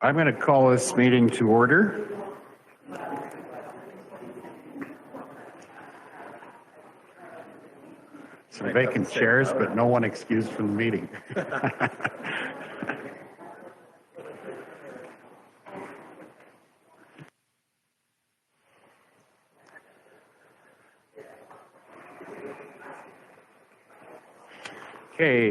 I'm going to call this meeting to order. Some vacant chairs, but no one excused from the meeting. Okay,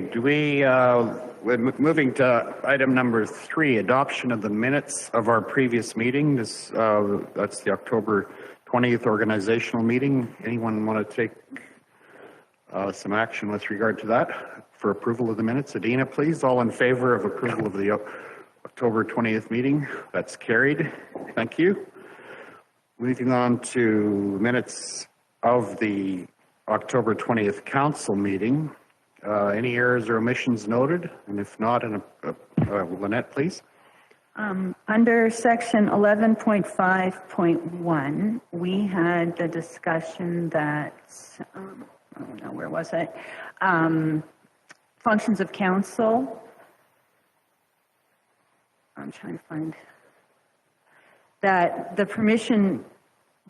we're moving to item number 3, adoption of the minutes of our previous meeting. That's the October 20th organizational meeting. Anyone want to take some action with regard to that for approval of the minutes? Adina, please. All in favor of approval of the October 20th meeting? That's carried. Thank you. Moving on to minutes of the October 20th council meeting. Any errors or omissions noted? And if not, Lynette, please. Under section 11.5.1, we had the discussion that, where was it? Functions of council. I'm trying to find that the permission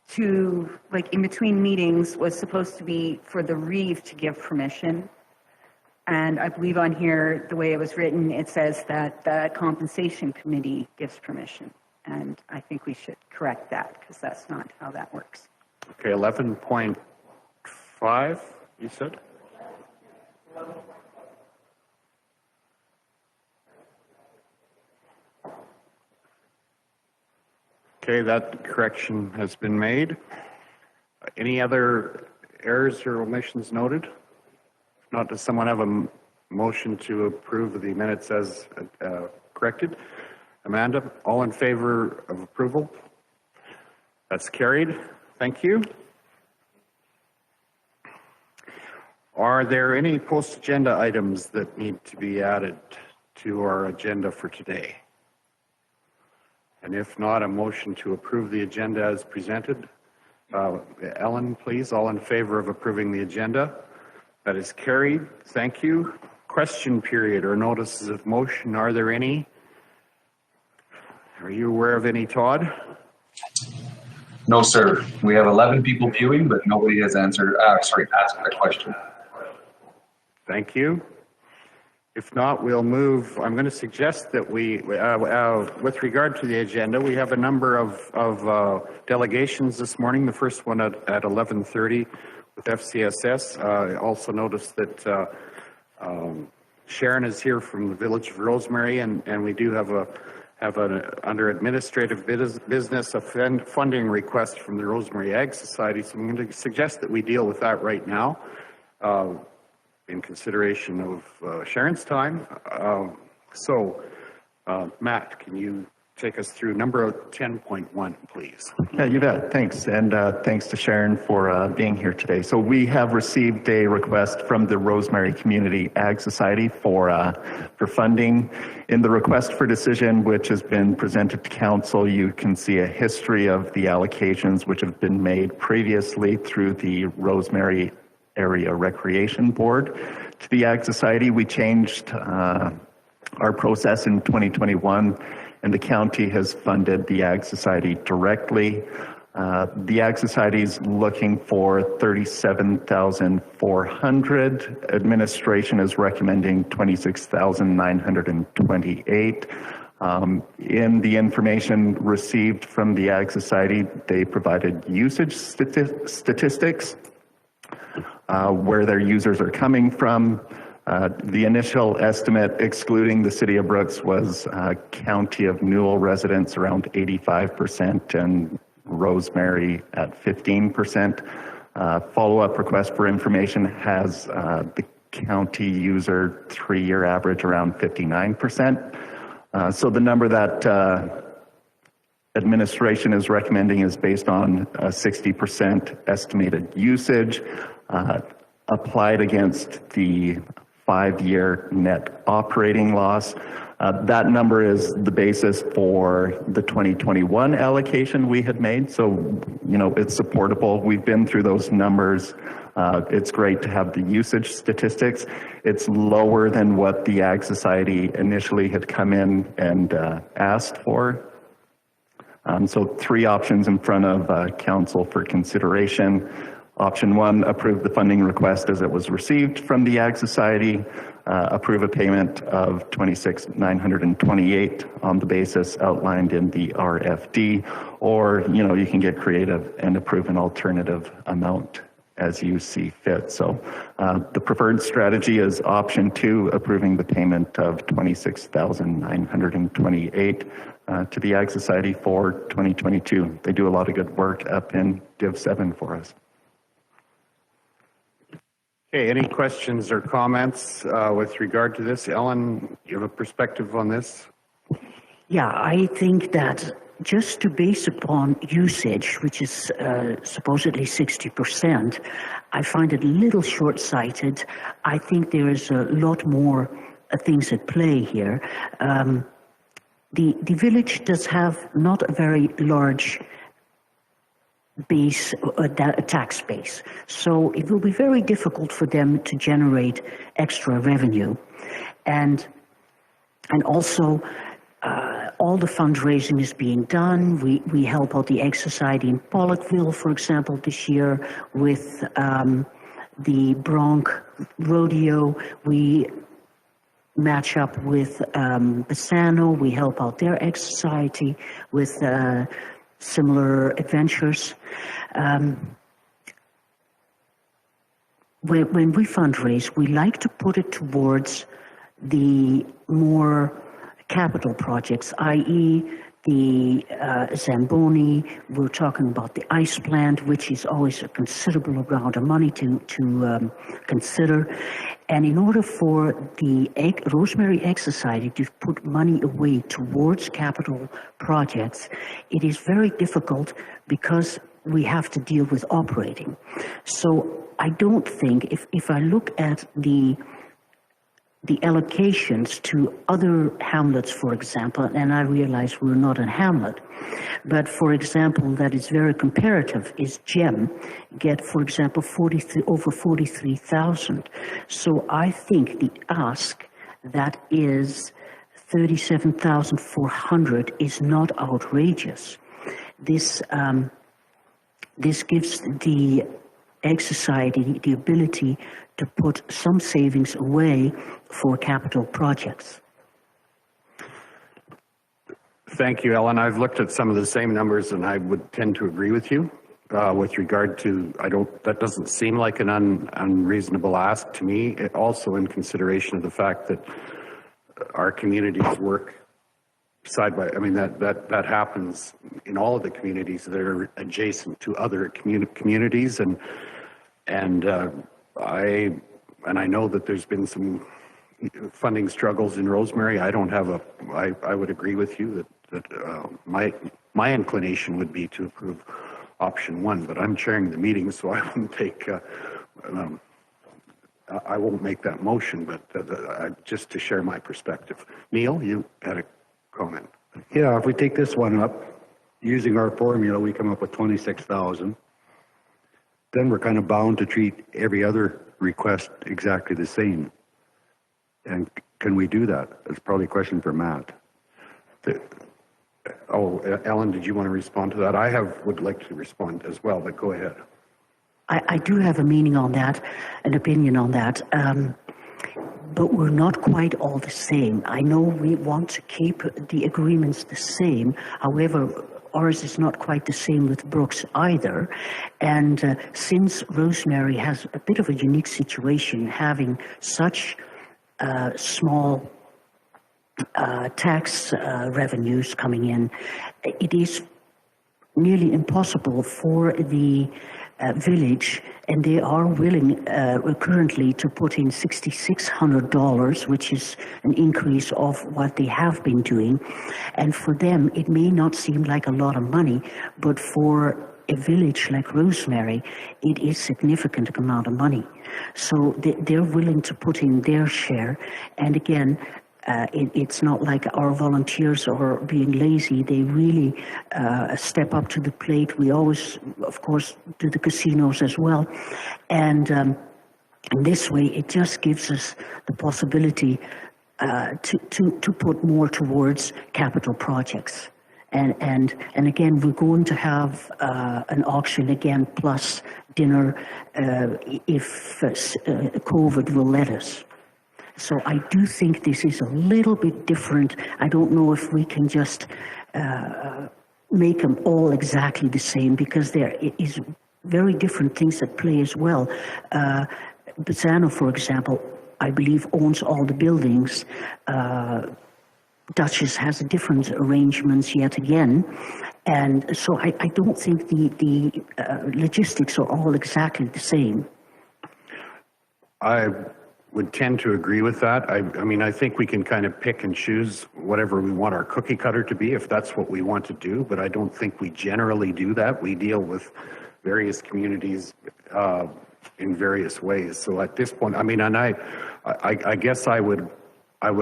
to, like, in between meetings was supposed to be for the reeve to give permission. And I believe on here, the way it was written, it says that the compensation committee gives permission. And I think we should correct that because that's not how that works. Okay, 11.5, you said? Okay, that correction has been made. Any other errors or omissions noted? Not, does someone have a motion to approve the minutes as corrected? Amanda, all in favor of approval? That's carried. Thank you. Are there any post-agenda items that need to be added to our agenda for today? And if not, a motion to approve the agenda as presented. Ellen, please, all in favor of approving the agenda? That is carried. Thank you. Question period or notices of motion. Are there any? Are you aware of any, Todd? No, sir. We have 11 people viewing, but nobody has asked a question. Thank you. If not, we'll move. I'm going to suggest that we, with regard to the agenda, we have a number of delegations this morning. The first one at 11:30. With FCSS. I also noticed that Sharon is here from the village of Rosemary, and we do have under administrative business a funding request from the Rosemary Ag Society. So I'm going to suggest that we deal with that right now in consideration of Sharon's time. Matt, can you take us through number 10.1, please? Yeah, you bet. Thanks. And thanks to Sharon for being here today. So we have received a request from the Rosemary Community Ag Society for funding. In the request for decision, which has been presented to council, you can see a history of the allocations which have been made previously through the Rosemary Area Recreation Board to the Ag Society. We changed our process in 2021. And the county has funded the Ag Society directly. The Ag Society is looking for $37,400. Administration is recommending $26,928. In the information received from the Ag Society, they provided usage statistics, where their users are coming from. The initial estimate, excluding the city of Brooks, was County of Newell residents around 85% and Rosemary at 15%. Follow-up request for information has the county user 3-year average around 59%. So the number that administration is recommending is based on 60% estimated usage applied against the 5-year net operating loss. That number is the basis for the 2021 allocation we had made. So, you know, it's supportable. We've been through those numbers. It's great to have the usage statistics. It's lower than what the Ag Society initially had come in and asked for. So 3 options in front of council for consideration. Option 1, approve the funding request as it was received from the Ag Society. Approve a payment of $26,928 on the basis outlined in the RFD, or, you know, you can get creative and approve an alternative amount as you see fit. So the preferred strategy is option 2, approving the payment of $26,928 to the Ag Society for 2022. They do a lot of good work up in Div 7 for us. Okay, any questions or comments with regard to this? Ellen, you have a perspective on this? Yeah, I think that just to base upon usage, which is supposedly 60%, I find it a little short-sighted. I think there is a lot more things at play here. The village does have not a very large base, a tax base. So it will be very difficult for them to generate extra revenue. And also, all the fundraising is being done. We help out the Ag Society in Pollockville, for example, this year with the Bronc Rodeo. We match up with Bassano. We help out their Ag Society with similar adventures. When we fundraise, we like to put it towards the more capital projects, i.e. the Zamboni. We're talking about the ice plant, which is always a considerable amount of money to consider. And in order for the Rosemary Ag Society to put money away towards capital projects, it is very difficult because we have to deal with operating. So I don't think, if I look at the allocations to other hamlets, for example, and I realize we're not a hamlet, but for example, that is very comparative, is GEM get, for example, over 43,000. So I think the ask that is 37,400 is not outrageous. This gives the Ag Society the ability to put some savings away for capital projects. Thank you, Ellen. I've looked at some of the same numbers and I would tend to agree with you with regard to, that doesn't seem like an unreasonable ask to me. It also in consideration of the fact that our communities work side by, I mean, that happens in all of the communities that are adjacent to other communities, and I know that there's been some funding struggles in Rosemary. I would agree with you that my inclination would be to approve option 1, but I'm chairing the meeting, so I wouldn't take I won't make that motion, but just to share my perspective. Neil, you had a comment. Yeah, if we take this one up, using our formula, we come up with 26,000. Then we're kind of bound to treat every other request exactly the same. And can we do that? That's probably a question for Matt. Ellen, did you want to respond to that? would like to respond as well, but go ahead. I do have a meaning on that, an opinion on that, but we're not quite all the same. I know we want to keep the agreements the same. However, ours is not quite the same with Brooks either. And since Rosemary has a bit of a unique situation, having such small tax revenues coming in, it is nearly impossible for the village, and they are willing currently to put in $6,600, which is an increase of what they have been doing. And for them, it may not seem like a lot of money, but for a village like Rosemary, it is a significant amount of money. So they're willing to put in their share. And again, It's not like our volunteers are being lazy. They really step up to the plate. We always, of course, do the casinos as well. And this way, it just gives us the possibility to put more towards capital projects. And again, we're going to have an auction again, plus dinner, if COVID will let us. So I do think this is a little bit different. I don't know if we can just make them all exactly the same, because there is very different things at play as well. Bazzano, for example, I believe owns all the buildings. Duchess has different arrangements yet again. And so I don't think the logistics are all exactly the same. I would tend to agree with that. I mean, I think we can kind of pick and choose whatever we want our cookie cutter to be, if that's what we want to do, but I don't think we generally do that. We deal with various communities in various ways. So at this point, I mean, and I guess I would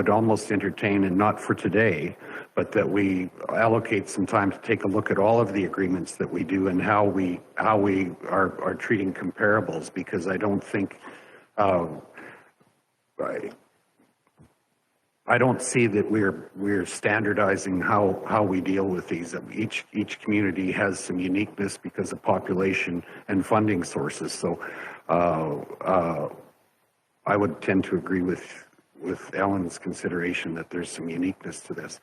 almost entertain, and not for today, but that we allocate some time to take a look at all of the agreements that we do and how we are treating comparables, because I don't think I don't see that we're standardizing how we deal with these. Each community has some uniqueness because of population and funding sources. So I would tend to agree with Ellen's consideration that there's some uniqueness to this.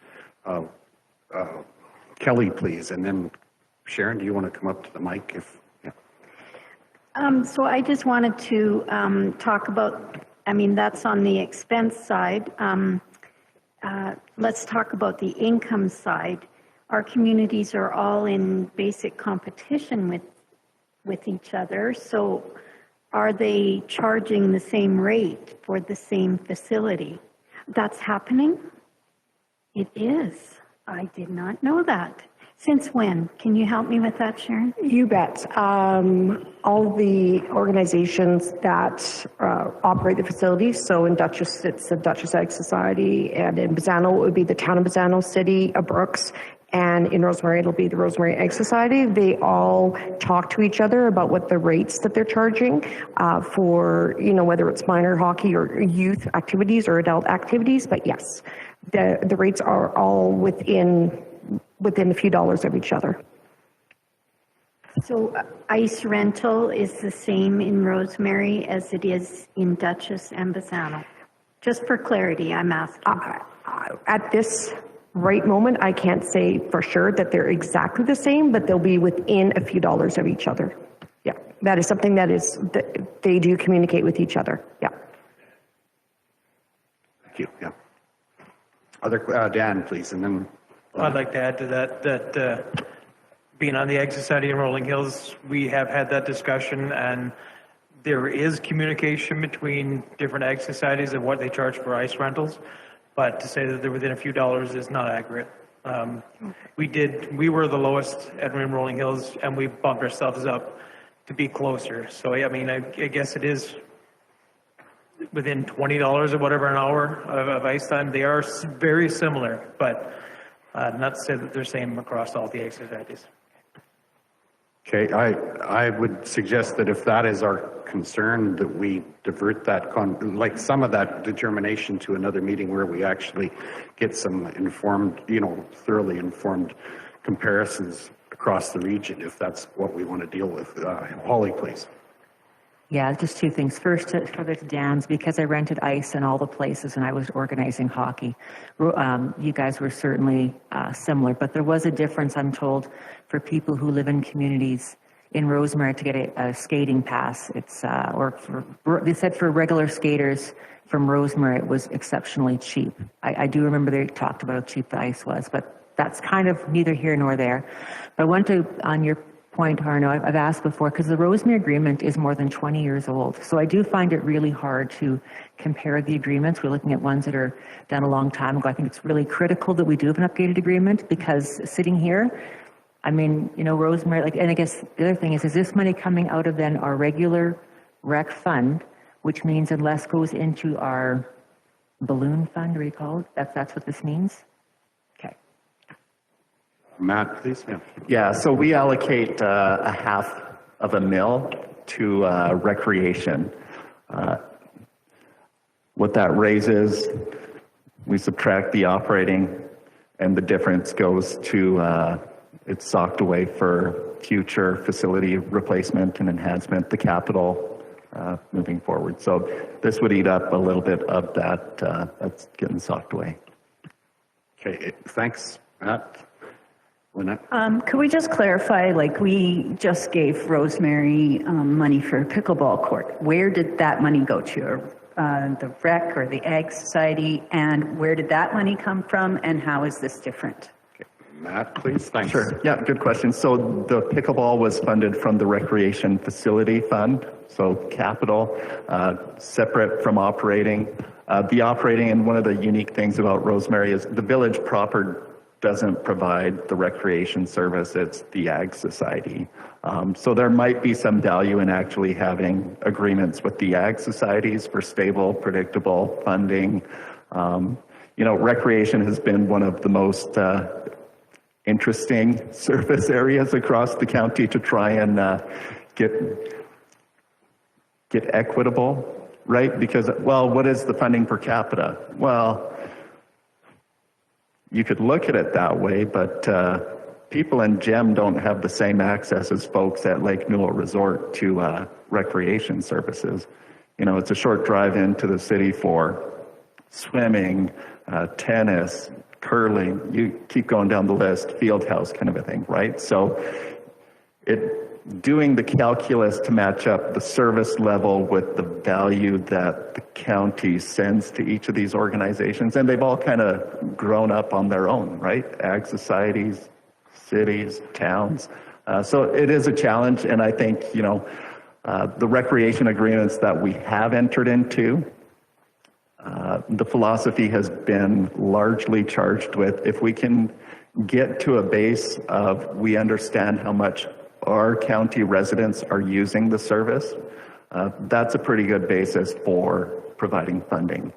Kelly, please, and then Sharon, do you want to come up to the mic? So I just wanted to talk about, I mean, that's on the expense side. Let's talk about the income side. Our communities are all in basic competition with each other. So are they charging the same rate for the same facility? That's happening? It is. I did not know that. Since when? Can you help me with that, Sharon? You bet. All the organizations that operate the facilities, so in Dutchess, it's the Dutchess Ag Society, and in Bazzano, it would be the town of Bazzano, City of Brooks, and in Rosemary, it'll be the Rosemary Ag Society. They all talk to each other about what the rates that they're charging for, you know, whether it's minor hockey or youth activities or adult activities. But yes, the rates are all within a few dollars of each other. So ice rental is the same in Rosemary as it is in Dutchess and Bazzano? Just for clarity, I'm asking. At this right moment, I can't say for sure that they're exactly the same, but they'll be within a few dollars of each other. Yeah, that is something that they do communicate with each other. Yeah. Thank you. Yeah. Other Dan, please, and then. I'd like to add to that being on the Ag Society in Rolling Hills, we have had that discussion, and there is communication between different Ag Societies and what they charge for ice rentals, but to say that they're within a few dollars is not accurate. We were the lowest at Rolling Hills, and we bumped ourselves up to be closer. So, I mean, I guess it is within $20 or whatever an hour of ice time. They are very similar, but not to say that they're same across all the Ag Societies. Okay, I would suggest that if that is our concern, that we divert that, like some of that determination to another meeting where we actually get some informed, you know, thoroughly informed comparisons across the region, if that's what we want to deal with. Holly, please. Yeah, just two things. First, for the Dans, because I rented ice in all the places and I was organizing hockey, you guys were certainly similar, but there was a difference, I'm told, for people who live in communities in Rosemary to get a skating pass. It's, they said for regular skaters from Rosemary, it was exceptionally cheap. I do remember they talked about how cheap the ice was, but that's kind of neither here nor there. But I want to, on your point, Arno, I've asked before, because the Rosemary Agreement is more than 20 years old. So I do find it really hard to compare the agreements. We're looking at ones that are done a long time ago. I think it's really critical that we do have an updated agreement, because sitting here, I mean, you know, Rosemary, like, and I guess the other thing is this money coming out of then our regular rec fund, which means unless goes into our balloon fund recalled? That's what this means? Okay. Matt, please. Yeah. Yeah, so we allocate a $0.5 to recreation. What that raises, we subtract the operating, and the difference goes to, it's socked away for future facility replacement and enhancement, the capital moving forward. So this would eat up a little bit of that that's getting socked away. Okay, thanks, Matt. Lynette? Could we just clarify, like we just gave Rosemary money for a pickleball court. Where did that money go to? The rec or the Ag Society? And where did that money come from? And how is this different? Okay. Matt, please. Thanks. Sure. Yeah, good question. So the pickleball was funded from the Recreation Facility Fund, so capital, separate from operating. The operating, and one of the unique things about Rosemary is the village proper doesn't provide the recreation service, it's the Ag Society. So there might be some value in actually having agreements with the Ag Societies for stable, predictable funding. You know, recreation has been one of the most interesting service areas across the county to try and get equitable, right? Because, well, what is the funding per capita? Well, you could look at it that way, but people in GEM don't have the same access as folks at Lake Newell Resort to recreation services. You know, it's a short drive into the city for swimming, tennis, curling, you keep going down the list, field house kind of a thing, right? So doing the calculus to match up the service level with the value that the county sends to each of these organizations, and they've all kind of grown up on their own, right? Ag societies, cities, towns. So it is a challenge, and I think, you know, the recreation agreements that we have entered into, the philosophy has been largely charged with, if we can get to a base of we understand how much our county residents are using the service, that's a pretty good basis for providing funding.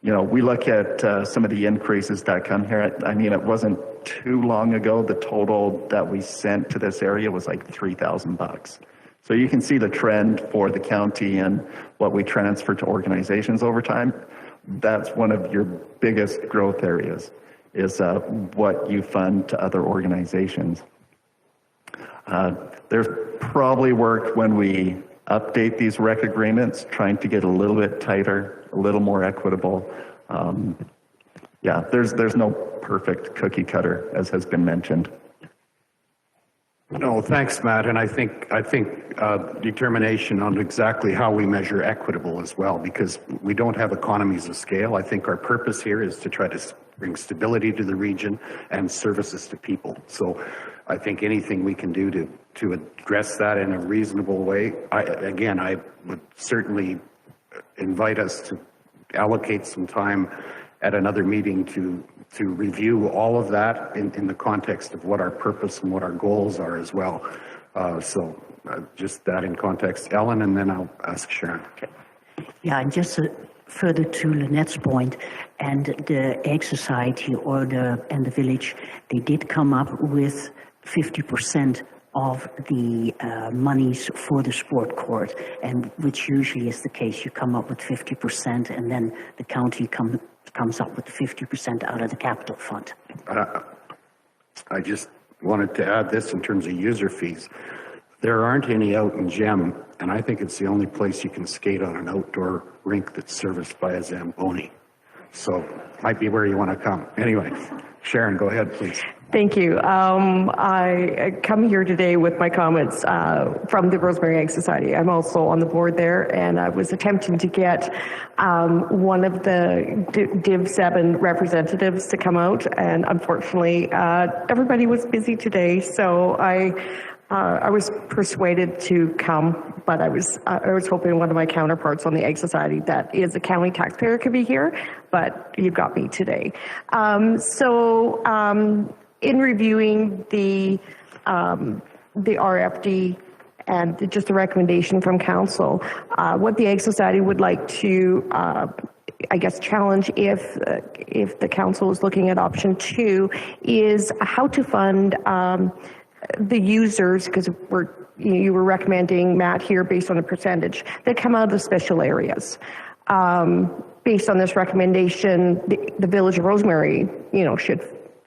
You know, we look at some of the increases that come here. I mean, it wasn't too long ago, the total that we sent to this area was like $3,000. So you can see the trend for the county and what we transfer to organizations over time. That's one of your biggest growth areas, is what you fund to other organizations. There's probably work when we update these rec agreements, trying to get a little bit tighter, a little more equitable. Yeah, there's no perfect cookie cutter, as has been mentioned. No, thanks, Matt. And I think determination on exactly how we measure equitable as well, because we don't have economies of scale. I think our purpose here is to try to bring stability to the region and services to people. So I think anything we can do to address that in a reasonable way. I would certainly invite us to allocate some time at another meeting to review all of that in the context of what our purpose and what our goals are as well. So just that in context. Ellen, and then I'll ask Sharon. Okay. Yeah, and just further to Lynette's point, and the Ag Society and the village, they did come up with 50% of the monies for the sport court, and which usually is the case. You come up with 50%, and then the county comes up with 50% out of the capital fund. I just wanted to add this in terms of user fees. There aren't any out in GEM, and I think it's the only place you can skate on an outdoor rink that's serviced by a Zamboni. So might be where you want to come. Anyway, Sharon, go ahead, please. Thank you. I come here today with my comments from the Rosemary Ag Society. I'm also on the board there, and I was attempting to get one of the Div 7 representatives to come out, and unfortunately, everybody was busy today, so I was persuaded to come, but I was hoping one of my counterparts on the Ag Society that is a county taxpayer could be here, but you got me today. In reviewing the RFD and just a recommendation from council, what the Ag Society would like to I guess, challenge if the council is looking at option 2 is how to fund the users, because you were recommending, Matt, here based on a percentage that come out of the special areas. Based on this recommendation, the Village of Rosemary, should,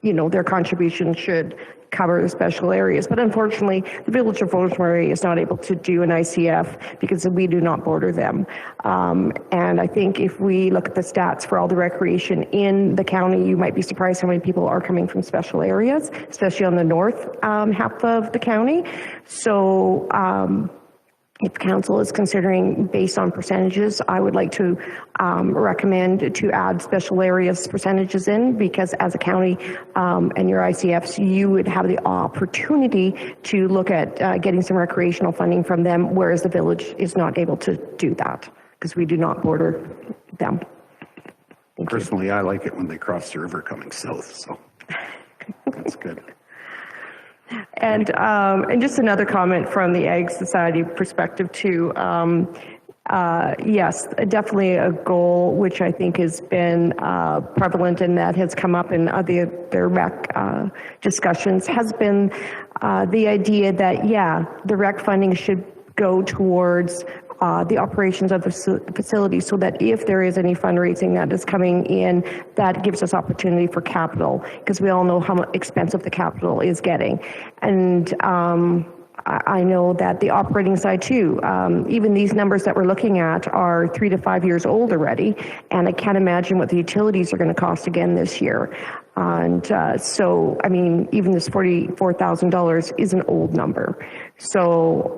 their contribution should cover the special areas. But unfortunately, the Village of Rosemary is not able to do an ICF because we do not border them. And I think if we look at the stats for all the recreation in the county, you might be surprised how many people are coming from special areas, especially on the north half of the county. So if council is considering based on percentages, I would like to recommend to add special areas percentages in, because as a county and your ICFs, you would have the opportunity to look at getting some recreational funding from them, whereas the village is not able to do that because we do not border them. Personally, I like it when they cross the river coming south, so that's good. And just another comment from the Ag Society perspective too. Yes, definitely a goal which I think has been prevalent and that has come up in their rec discussions has been the idea that, yeah, the rec funding should go towards the operations of the facility, so that if there is any fundraising that is coming in, that gives us opportunity for capital, because we all know how expensive the capital is getting. And I know that the operating side too, even these numbers that we're looking at are 3 to 5 years old already, and I can't imagine what the utilities are going to cost again this year. And so, I mean, even this $44,000 is an old number. So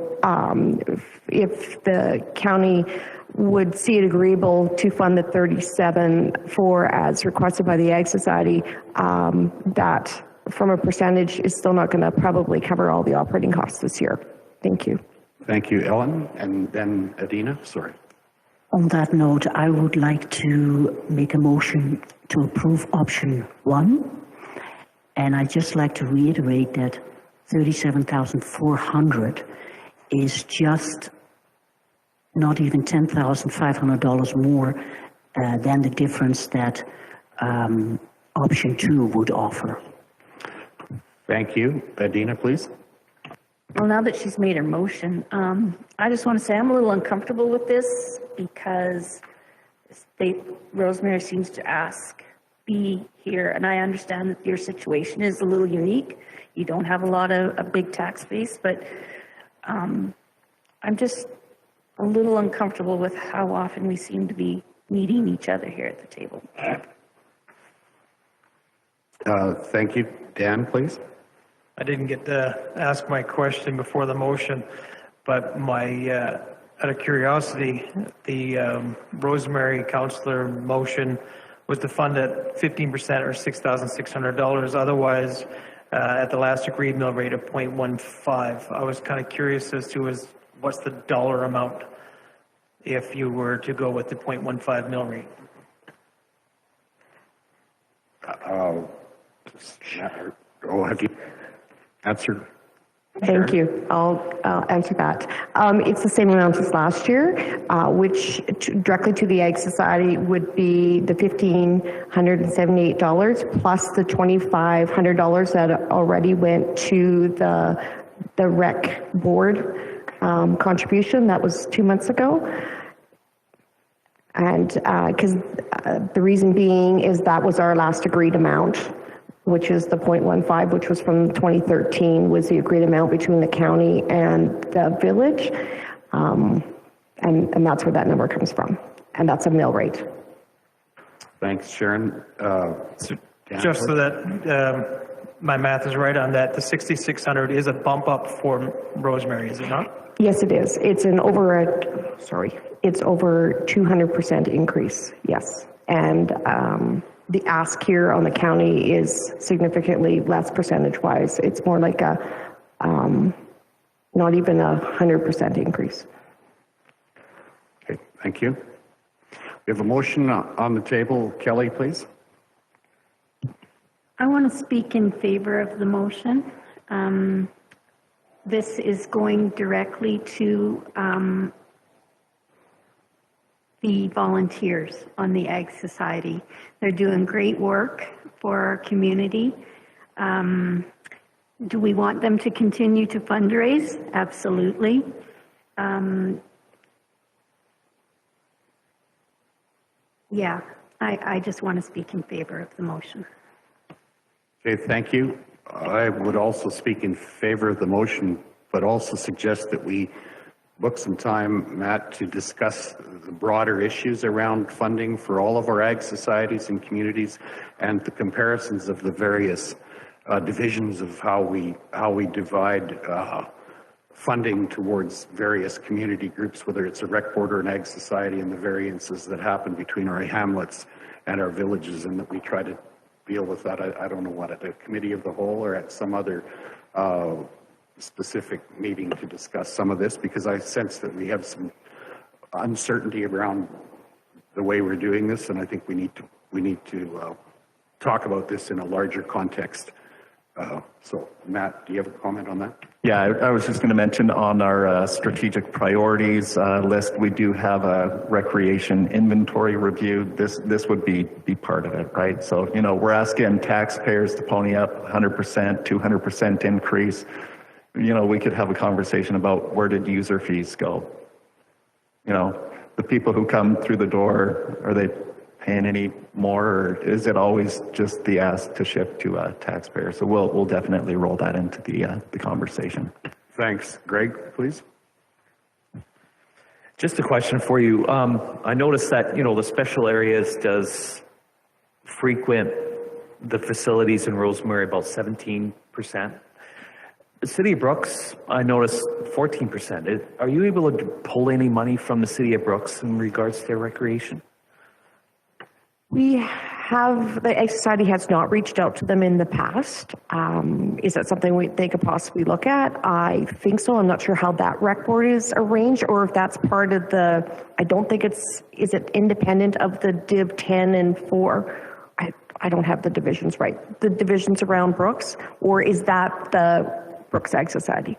if the county would see it agreeable to fund the 37 for as requested by the Ag Society, that from a percentage is still not going to probably cover all the operating costs this year. Thank you. Thank you, Ellen. And then Adina, sorry. On that note, I would like to make a motion to approve option 1. And I'd just like to reiterate that $37,400 is just not even $10,500 more than the difference that option 2 would offer. Thank you. Adina, please. Well, now that she's made her motion, I just want to say I'm a little uncomfortable with this because Rosemary seems to be here, and I understand that your situation is a little unique. You don't have a big tax base, but I'm just a little uncomfortable with how often we seem to be meeting each other here at the table. Thank you. Dan, please. I didn't get to ask my question before the motion, but out of curiosity, the Rosemary councillor motion was to fund at 15% or $6,600. Otherwise, at the last agreed mill rate of 0.15. I was kind of curious as to what's the dollar amount if you were to go with the 0.15 mill rate. Have you answered? Thank you. I'll answer that. It's the same amount as last year, which directly to the Ag Society would be the $1,578 plus the $2,500 that already went to the rec board contribution. That was 2 months ago. And because the reason being is that was our last agreed amount, which is the 0.15, which was from 2013, was the agreed amount between the county and the village. And that's where that number comes from. And that's a mill rate. Thanks, Sharon. Just so that my math is right on that, the 6,600 is a bump up for Rosemary, is it not? Yes, it is. It's it's over 200% increase, yes. And the ask here on the county is significantly less percentage-wise. It's more like not even 100% increase. Okay, thank you. We have a motion on the table. Kelly, please. I want to speak in favor of the motion. This is going directly to the volunteers on the Ag Society. They're doing great work for our community. Do we want them to continue to fundraise? Absolutely. Yeah, I just want to speak in favor of the motion. Okay, thank you. I would also speak in favor of the motion, but also suggest that we book some time, Matt, to discuss the broader issues around funding for all of our ag societies and communities and the comparisons of the various divisions of how we divide funding towards various community groups, whether it's a rec board or an ag society, and the variances that happen between our hamlets and our villages, and that we try to deal with that. I don't know what, at a committee of the whole or at some other specific meeting to discuss some of this, because I sense that we have some uncertainty around the way we're doing this, and I think we need to talk about this in a larger context. So, Matt, do you have a comment on that? Yeah, I was just going to mention on our strategic priorities list, we do have a recreation inventory review. This would be part of it, right? So, you know, we're asking taxpayers to pony up 100%, 200% increase. You know, we could have a conversation about where did user fees go? You know, the people who come through the door, are they paying any more, or is it always just the ask to shift to taxpayers? So we'll definitely roll that into the conversation. Thanks. Greg, please. Just a question for you. I noticed that, you know, the special areas does frequent the facilities in Rosemary about 17%. The City of Brooks, I noticed 14%. Are you able to pull any money from the City of Brooks in regards to their recreation? We have, the Ag Society has not reached out to them in the past. Is that something they could possibly look at? I think so. I'm not sure how that rec board is arranged, or if that's part of the, I don't think it's, is it independent of the Div 10 and 4? I don't have the divisions right. The divisions around Brooks, or is that the Brooks Ag Society?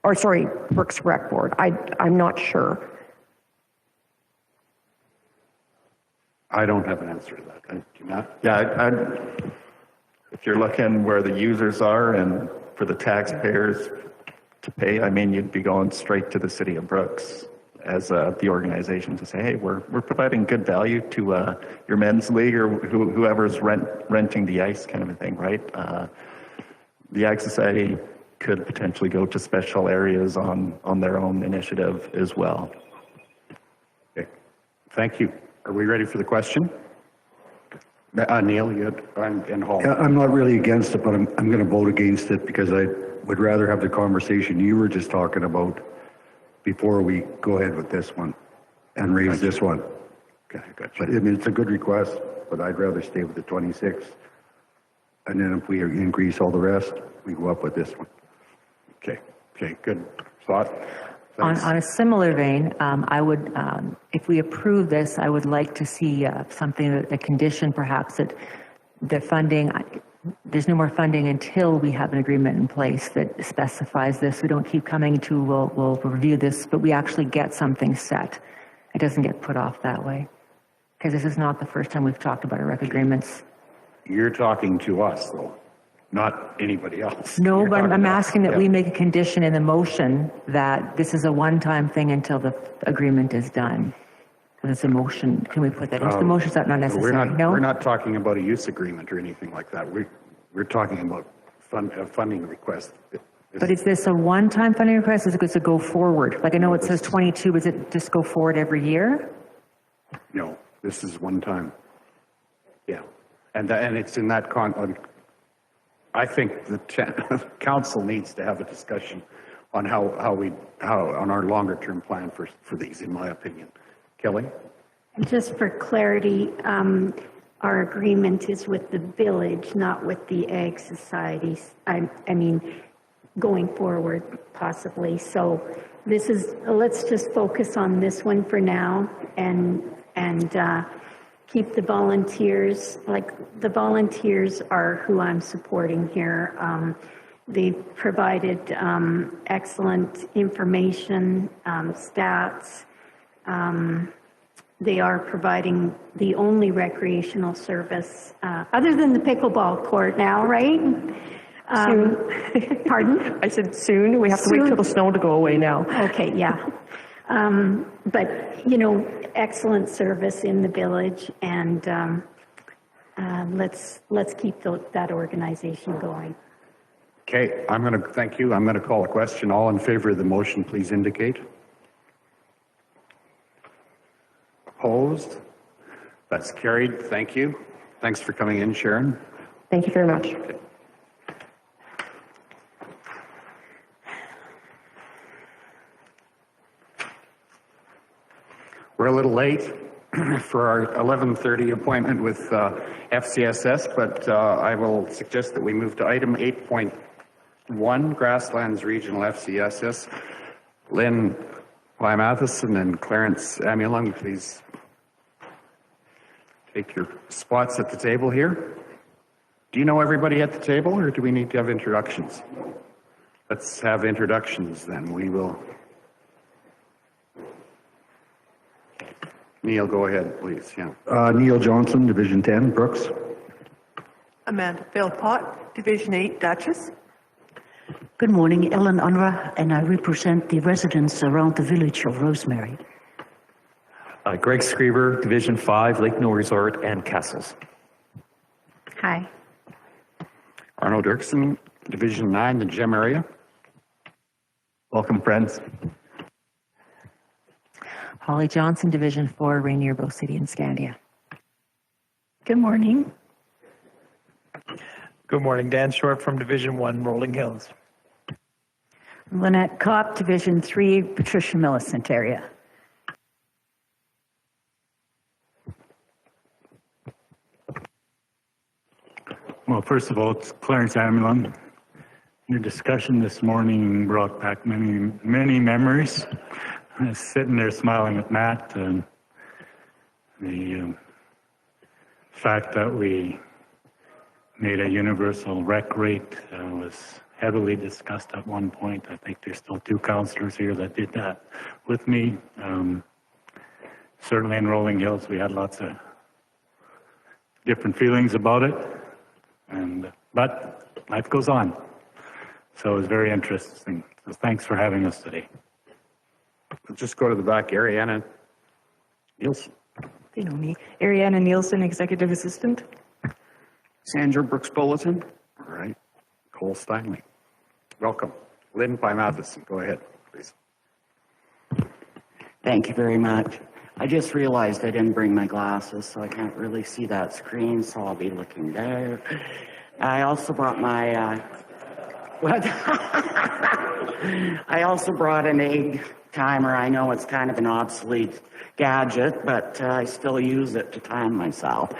Or sorry, Brooks Rec Board. I'm not sure. I don't have an answer to that. Do you not? Yeah, if you're looking where the users are and for the taxpayers to pay, I mean, you'd be going straight to the City of Brooks as the organization to say, hey, we're providing good value to your men's league or whoever's renting the ice, kind of a thing, right? The Ag Society could potentially go to special areas on their own initiative as well. Okay, thank you. Are we ready for the question? Neil, you had, and Hall. I'm not really against it, but I'm going to vote against it because I would rather have the conversation you were just talking about before we go ahead with this one and raise this one. Okay, gotcha. But I mean, it's a good request, but I'd rather stay with the 26. And then if we increase all the rest, we go up with this one. Okay, good thought. On a similar vein, I would, if we approve this, I would like to see something, a condition perhaps that the funding, there's no more funding until we have an agreement in place that specifies this. We don't keep coming to, we'll review this, but we actually get something set. It doesn't get put off that way. Because this is not the first time we've talked about our rec agreements. You're talking to us, though, not anybody else. No, You're but I'm talking to asking us. that we make a condition in the motion that this is a one-time thing until the agreement is done. So it's a motion. Can we put that into the motion? Is that not necessary? We're not talking about a use agreement or anything like that. We're talking about funding request. But is this a one-time funding request? Is it to go forward? Like I know it says 22. Is it just go forward every year? No, this is one time. Yeah, and it's in that I think the council needs to have a discussion on how on our longer term plan for these, in my opinion. Kelly? And just for clarity, our agreement is with the village, not with the Ag Societies. I mean, going forward, possibly. So this is, let's just focus on this one for now and keep the volunteers, like the volunteers are who I'm supporting here. They've provided excellent information, stats, they are providing the only recreational service, other than the pickleball court now, right? Pardon? I said soon, we have to wait till the snow to go away now. Okay, yeah. But, you know, excellent service in the village, and let's keep that organization going. Okay, thank you. I'm going to call a question. All in favor of the motion, please indicate. Opposed? That's carried. Thank you. Thanks for coming in, Sharon. Thank you very much. We're a little late for our 11:30 appointment with FCSS, but I will suggest that we move to item 8.1, Grasslands Regional FCSS. Lynn Pye-Matheson and Clarence Amulung, please take your spots at the table here. Do you know everybody at the table, or do we need to have introductions? Let's have introductions then. We will. Neil, go ahead, please. Yeah. Neil Johnson, Division 10, Brooks. Amanda Philpott, Division 8, Duchess. Good morning, Ellen Unruh, and I represent the residents around the village of Rosemary. Greg Screever, Division 5, Lake No Resort and Castles. Hi. Arno Dirksen, Division 9, the Gem area. Welcome, friends. Holly Johnson, Division 4, Rainier, Bow City, and Scandia. Good morning. Good morning, Dan Short from Division 1, Rolling Hills. Lynette Kopp, Division 3, Patricia Millicent area. Well, first of all, it's Clarence Amulung. Your discussion this morning brought back many, many memories. I was sitting there smiling at Matt, and the fact that we made a universal rec rate was heavily discussed at one point. I think there's still 2 councillors here that did that with me. Certainly in Rolling Hills, we had lots of different feelings about it, but life goes on. So it was very interesting. So thanks for having us today. We'll just go to the back. Ariana Nielsen. They know me. Ariana Nielsen, Executive Assistant. Sandra Brooks Bulletin. All right. Cole Steinley. Welcome. Lynn Pye-Matheson, go ahead, please. Thank you very much. I just realized I didn't bring my glasses, so I can't really see that screen, so I'll be looking there. I also brought my, I also brought an egg timer. I know it's kind of an obsolete gadget, but I still use it to time myself.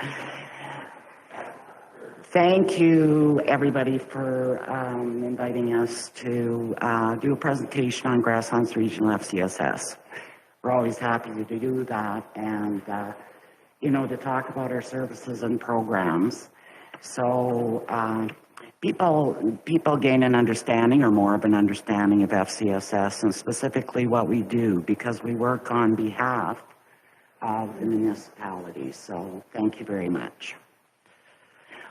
Thank you, everybody, for inviting us to do a presentation on Grasslands Regional FCSS. We're always happy to do that and, you know, to talk about our services and programs. So people gain an understanding or more of an understanding of FCSS and specifically what we do because we work on behalf of the municipalities. So thank you very much.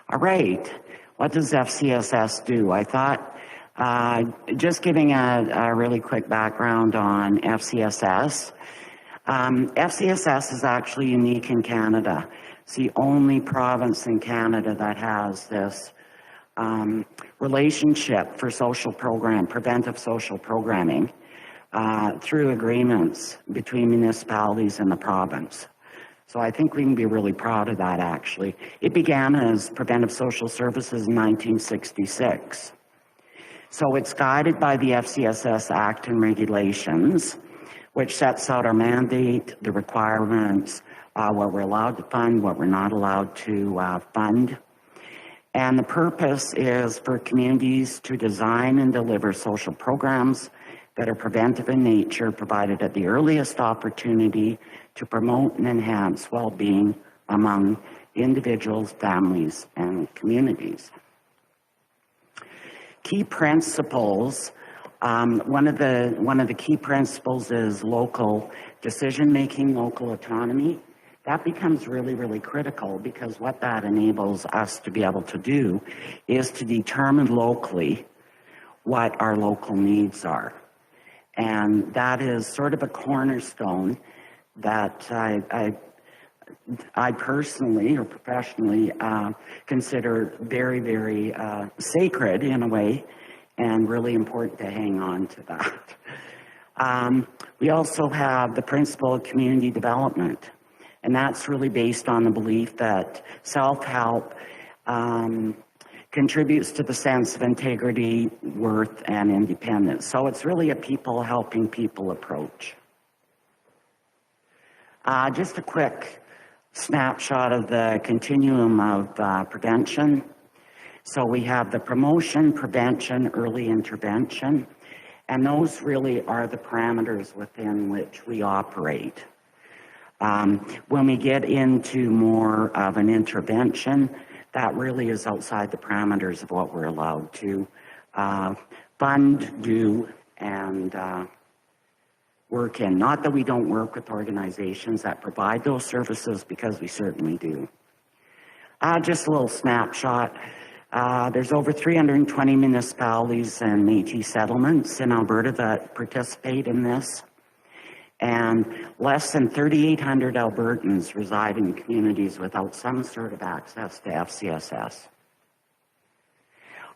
All right, what does FCSS do? I thought just giving a really quick background on FCSS. FCSS is actually unique in Canada. It's the only province in Canada that has this relationship for preventive social programming through agreements between municipalities and the province. So I think we can be really proud of that, actually. It began as preventive social services in 1966. So it's guided by the FCSS Act and regulations, which sets out our mandate, the requirements, what we're allowed to fund, what we're not allowed to fund. And the purpose is for communities to design and deliver social programs that are preventive in nature, provided at the earliest opportunity to promote and enhance well-being among individuals, families, and communities. Key principles One of the key principles is local decision-making, local autonomy. That becomes really, really critical because what that enables us to be able to do is to determine locally what our local needs are. And that is sort of a cornerstone that I personally or professionally consider very, very sacred in a way, and really important to hang on to that. We also have the principle of community development, and that's really based on the belief that self-help contributes to the sense of integrity, worth, and independence. So it's really a people helping people approach. Just a quick snapshot of the continuum of prevention. So we have the promotion, prevention, early intervention, and those really are the parameters within which we operate. When we get into more of an intervention, that really is outside the parameters of what we're allowed to fund, do, and work in. Not that we don't work with organizations that provide those services, because we certainly do. Just a little snapshot. There's over 320 municipalities and Métis settlements in Alberta that participate in this, and less than 3,800 Albertans reside in communities without some sort of access to FCSS.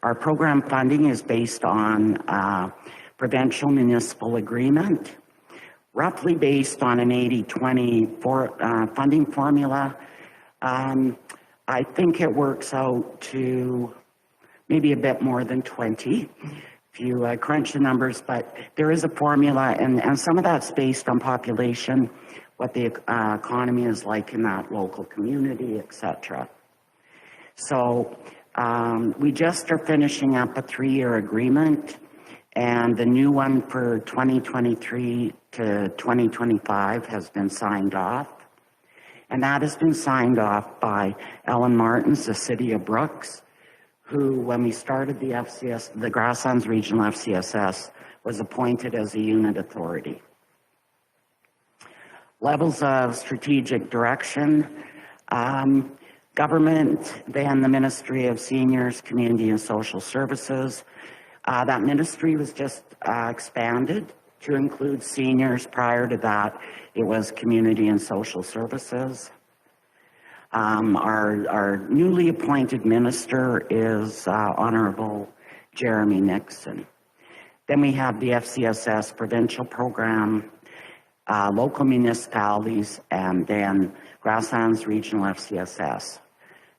Our program funding is based on provincial municipal agreement, roughly based on an 80-20 funding formula. I think it works out to maybe a bit more than 20 if you crunch the numbers, but there is a formula, and some of that's based on population, what the economy is like in that local community, etc. So we just are finishing up a 3-year agreement, and the new one for 2023 to 2025 has been signed off. And that has been signed off by Ellen Martins, the City of Brooks, who, when we started the Grasslands Regional FCSS, was appointed as a unit authority. Levels of strategic direction, government, then the Ministry of Seniors, Community and Social Services. That ministry was just expanded to include seniors. Prior to that, it was Community and Social Services. Our newly appointed minister is Honorable Jeremy Nixon. Then we have the FCSS provincial program, local municipalities, and then Grasslands Regional FCSS.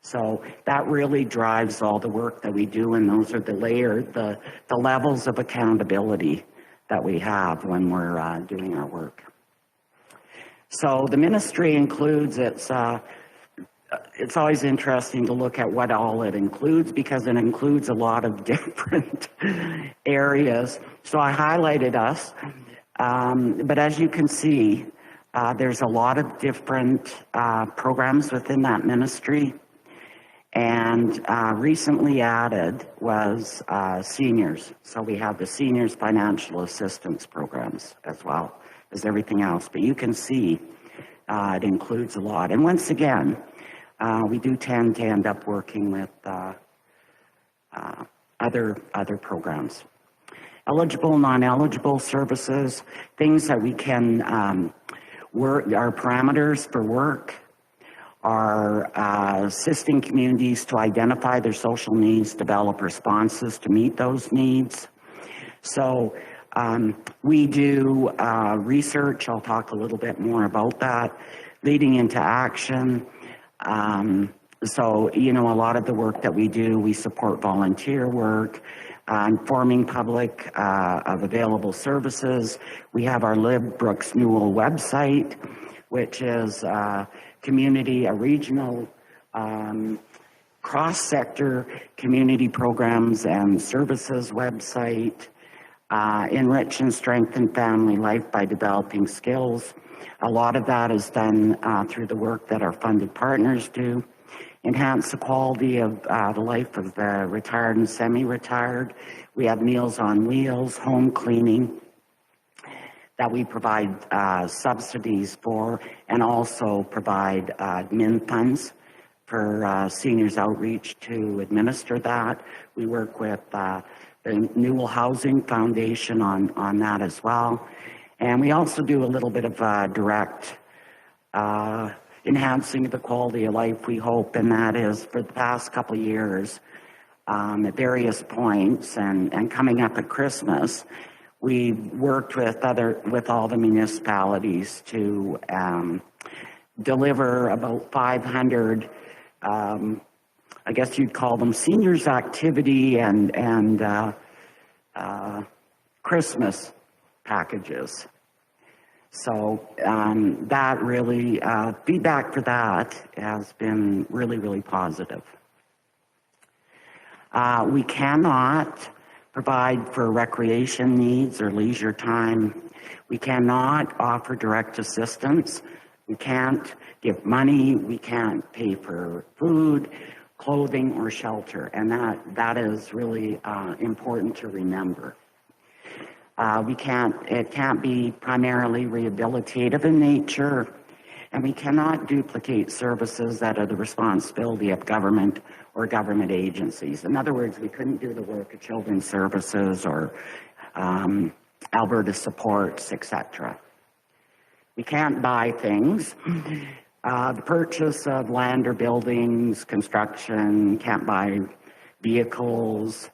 So that really drives all the work that we do, and those are the levels of accountability that we have when we're doing our work. So the ministry includes, it's always interesting to look at what all it includes, because it includes a lot of different areas. So I highlighted us, but as you can see, there's a lot of different programs within that ministry. And recently added was seniors. So we have the seniors financial assistance programs as well as everything else. But you can see it includes a lot. And once again, we do tend to end up working with other programs. Eligible, non-eligible services, things that we can work, our parameters for work, are assisting communities to identify their social needs, develop responses to meet those needs. So we do research. I'll talk a little bit more about that. Leading into action. So, you know, a lot of the work that we do, we support volunteer work, informing public of available services. We have our Live Brooks Newell website, which is a regional cross-sector community programs and services website. Enrich and strengthen family life by developing skills. A lot of that is done through the work that our funded partners do. enhance the quality of the life of the retired and semi-retired. We have Meals on Wheels, home cleaning that we provide subsidies for, and also provide admin funds for seniors outreach to administer that. We work with the Newell Housing Foundation on that as well. And we also do a little bit of direct enhancing the quality of life, we hope, and that is for the past couple of years at various points and coming up at Christmas, we've worked with all the municipalities to deliver about 500 I guess you'd call them seniors activity and Christmas packages. So that really, feedback for that has been really, really positive. We cannot provide for recreation needs or leisure time. We cannot offer direct assistance. We can't give money. We can't pay for food, clothing, or shelter. And that is really important to remember. It can't be primarily rehabilitative in nature, and we cannot duplicate services that are the responsibility of government or government agencies. In other words, we couldn't do the work of Children's Services or Alberta Supports, etc. We can't buy things. The purchase of land or buildings, construction, can't buy vehicles,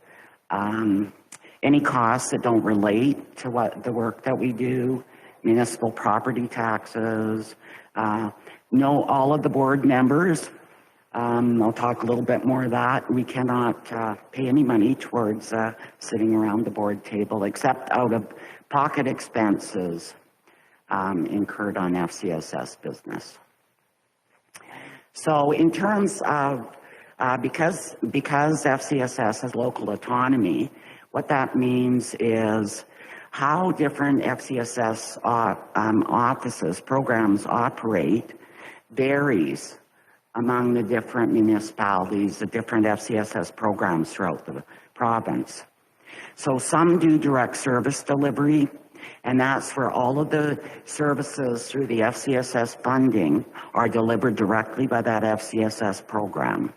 any costs that don't relate to the work that we do, municipal property taxes, all of the board members, I'll talk a little bit more of that. We cannot pay any money towards sitting around the board table except out of pocket expenses incurred on FCSS business. So in terms of, because FCSS has local autonomy, what that means is how different FCSS offices, programs operate varies among the different municipalities, the different FCSS programs throughout the province. So some do direct service delivery, and that's where all of the services through the FCSS funding are delivered directly by that FCSS program.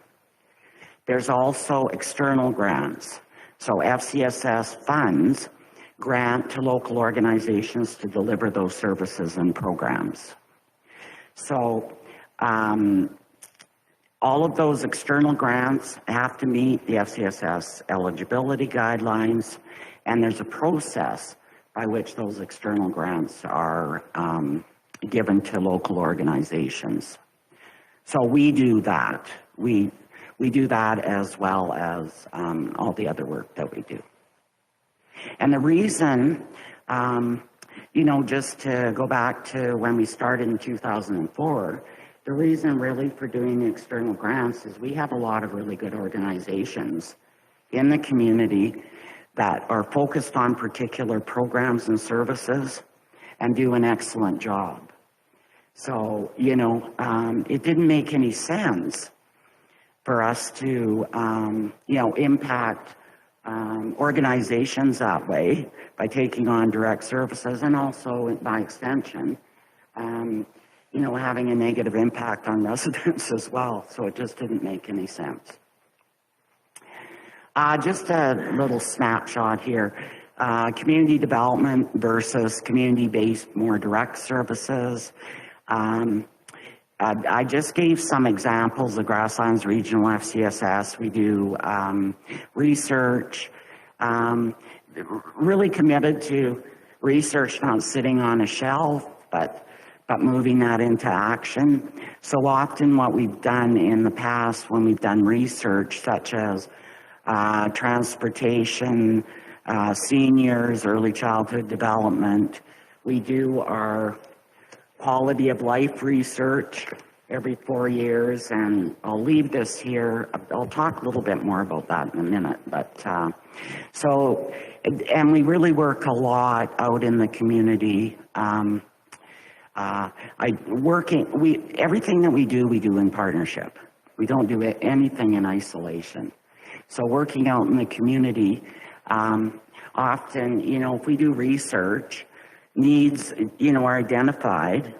There's also external grants. So FCSS funds grant to local organizations to deliver those services and programs. So all of those external grants have to meet the FCSS eligibility guidelines, and there's a process by which those external grants are given to local organizations. So we do that. We do that as well as all the other work that we do. And the reason, just to go back to when we started in 2004, the reason really for doing external grants is we have a lot of really good organizations in the community that are focused on particular programs and services and do an excellent job. So, it didn't make any sense for us to, impact organizations that way by taking on direct services, and also by extension, having a negative impact on residents as well. So it just didn't make any sense. Just a little snapshot here. Community development versus community-based, more direct services. I just gave some examples of Grasslands Regional FCSS. We do research, really committed to research not sitting on a shelf, but moving that into action. So often what we've done in the past when we've done research, such as transportation, seniors, early childhood development, we do our quality of life research every 4 years, and I'll leave this here. I'll talk a little bit more about that in a minute, but and we really work a lot out in the community. Everything that we do in partnership, We don't do anything in isolation. So working out in the community, often, if we do research, needs, are identified,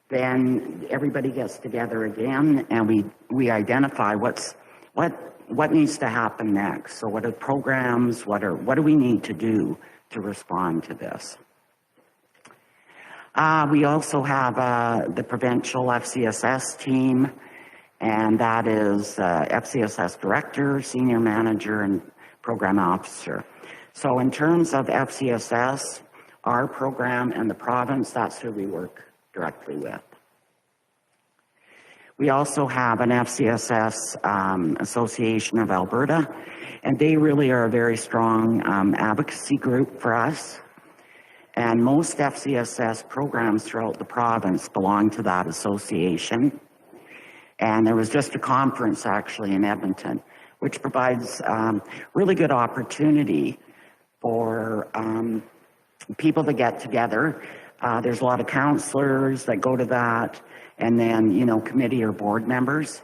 then everybody gets together again and we identify what needs to happen next. So what are programs, what do we need to do to respond to this? We also have the provincial FCSS team, and that is FCSS director, senior manager, and program officer. So in terms of FCSS, our program and the province, that's who we work directly with. We also have an FCSS Association of Alberta, and they really are a very strong advocacy group for us. And most FCSS programs throughout the province belong to that association. And there was just a conference actually in Edmonton, which provides really good opportunity for people to get together. There's a lot of counselors that go to that, and then, committee or board members.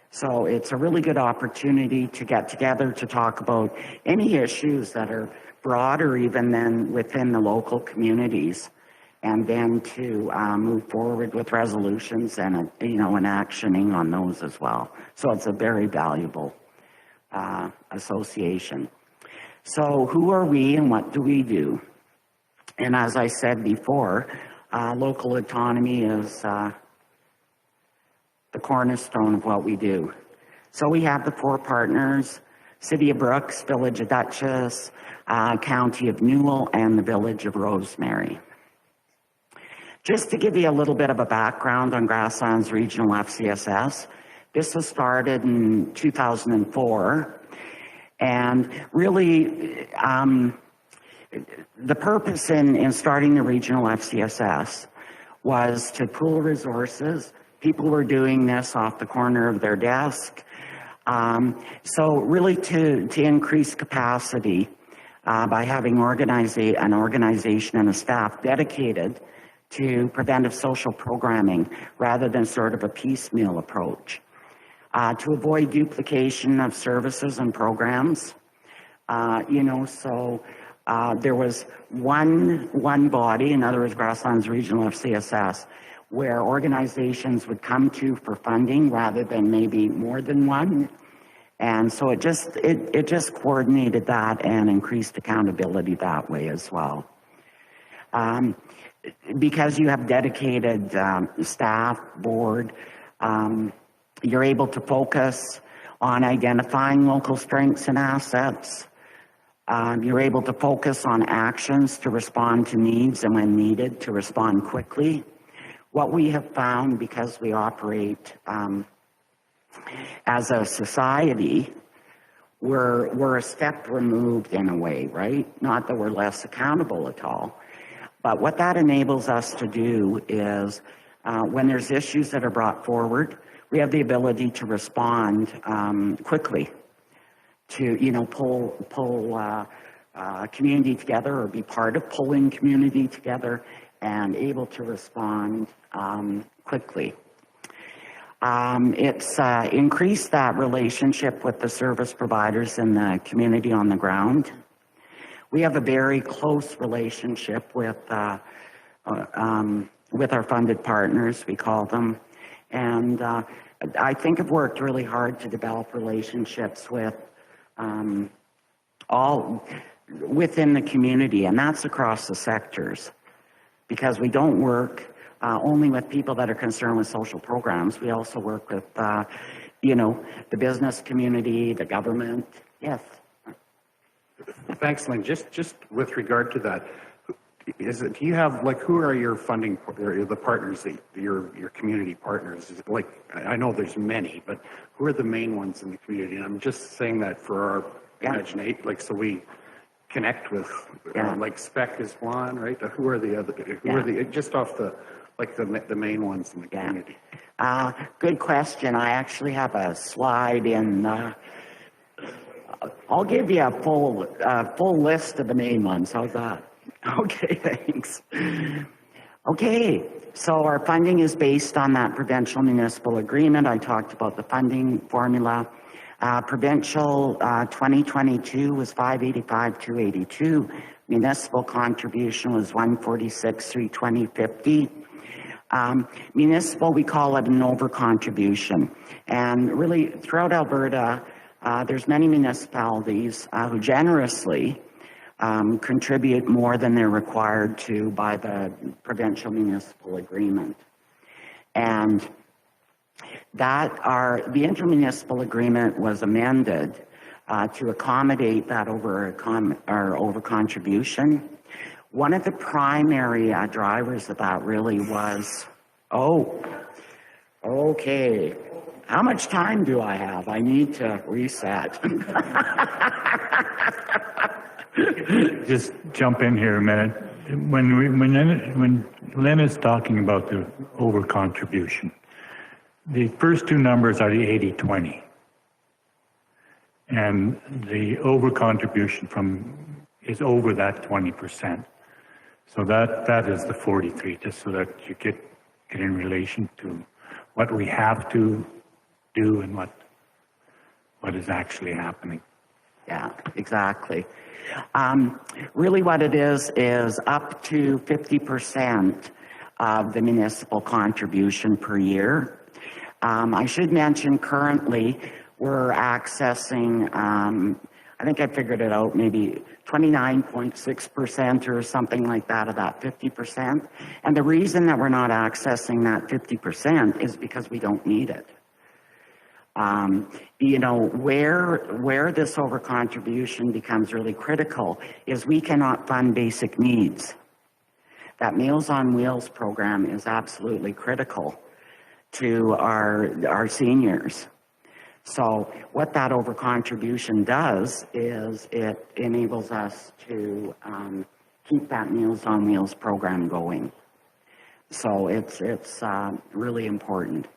So it's a really good opportunity to get together to talk about any issues that are broader even than within the local communities, and then to move forward with resolutions and, an actioning on those as well. So it's a very valuable association. So who are we and what do we do? And as I said before, local autonomy is the cornerstone of what we do. So we have the 4 partners: City of Brooks, Village of Dutchess, County of Newell, and the Village of Rosemary. Just to give you a little bit of a background on Grasslands Regional FCSS, this was started in 2004, and really the purpose in starting the regional FCSS was to pool resources. People were doing this off the corner of their desk. So really to increase capacity by having an organization and a staff dedicated to preventive social programming rather than sort of a piecemeal approach. To avoid duplication of services and programs. There was one body, in other words, Grasslands Regional FCSS, where organizations would come to for funding rather than maybe more than one. And so it just coordinated that and increased accountability that way as well. Because you have dedicated staff, board, you're able to focus on identifying local strengths and assets. You're able to focus on actions to respond to needs and when needed to respond quickly. What we have found, because we operate as a society, we're a step removed in a way, right? Not that we're less accountable at all. But what that enables us to do is when there's issues that are brought forward, we have the ability to respond quickly, to pull community together or be part of pulling community together and able to respond quickly. It's increased that relationship with the service providers and the community on the ground. We have a very close relationship with our funded partners, we call them, and I think I've worked really hard to develop relationships with all within the community, and that's across the sectors, because we don't work only with people that are concerned with social programs. We also work with, the business community, the government. Yes. Thanks, Lynn. Just with regard to that, do you have, who are your funding, the partners, your community partners? Is it I know there's many, but who are the main ones in the community? And I'm just saying that for our imagination, so we connect with, SPEC is one, right? Who are the other, just off the main ones in the community? Good question. I actually have a slide in, I'll give you a full list of the main ones. How's that? Okay, thanks. Okay, so our funding is based on that provincial municipal agreement. I talked about the funding formula. Provincial 2022 was 585,282. Municipal contribution was 146,320.50. Municipal, we call it an over contribution. And really throughout Alberta, there's many municipalities who generously contribute more than they're required to by the provincial municipal agreement. And the intermunicipal agreement was amended to accommodate that over contribution. One of the primary drivers of that really was, okay, how much time do I have? I need to reset. Just jump in here a minute. When Lynn is talking about the over contribution, the first two numbers are the 80-20. And the over contribution is over that 20%. So that is the 43, just so that you get in relation to what we have to do and what is actually happening. Yeah, exactly. Really what it is up to 50% of the municipal contribution per year. I should mention currently we're accessing, I think I figured it out, maybe 29.6% or something like that of that 50%. And the reason that we're not accessing that 50% is because we don't need it. You know, where this over contribution becomes really critical is we cannot fund basic needs. That Meals on Wheels program is absolutely critical to our seniors. So what that over contribution does is it enables us to keep that Meals on Wheels program going. So it's really important.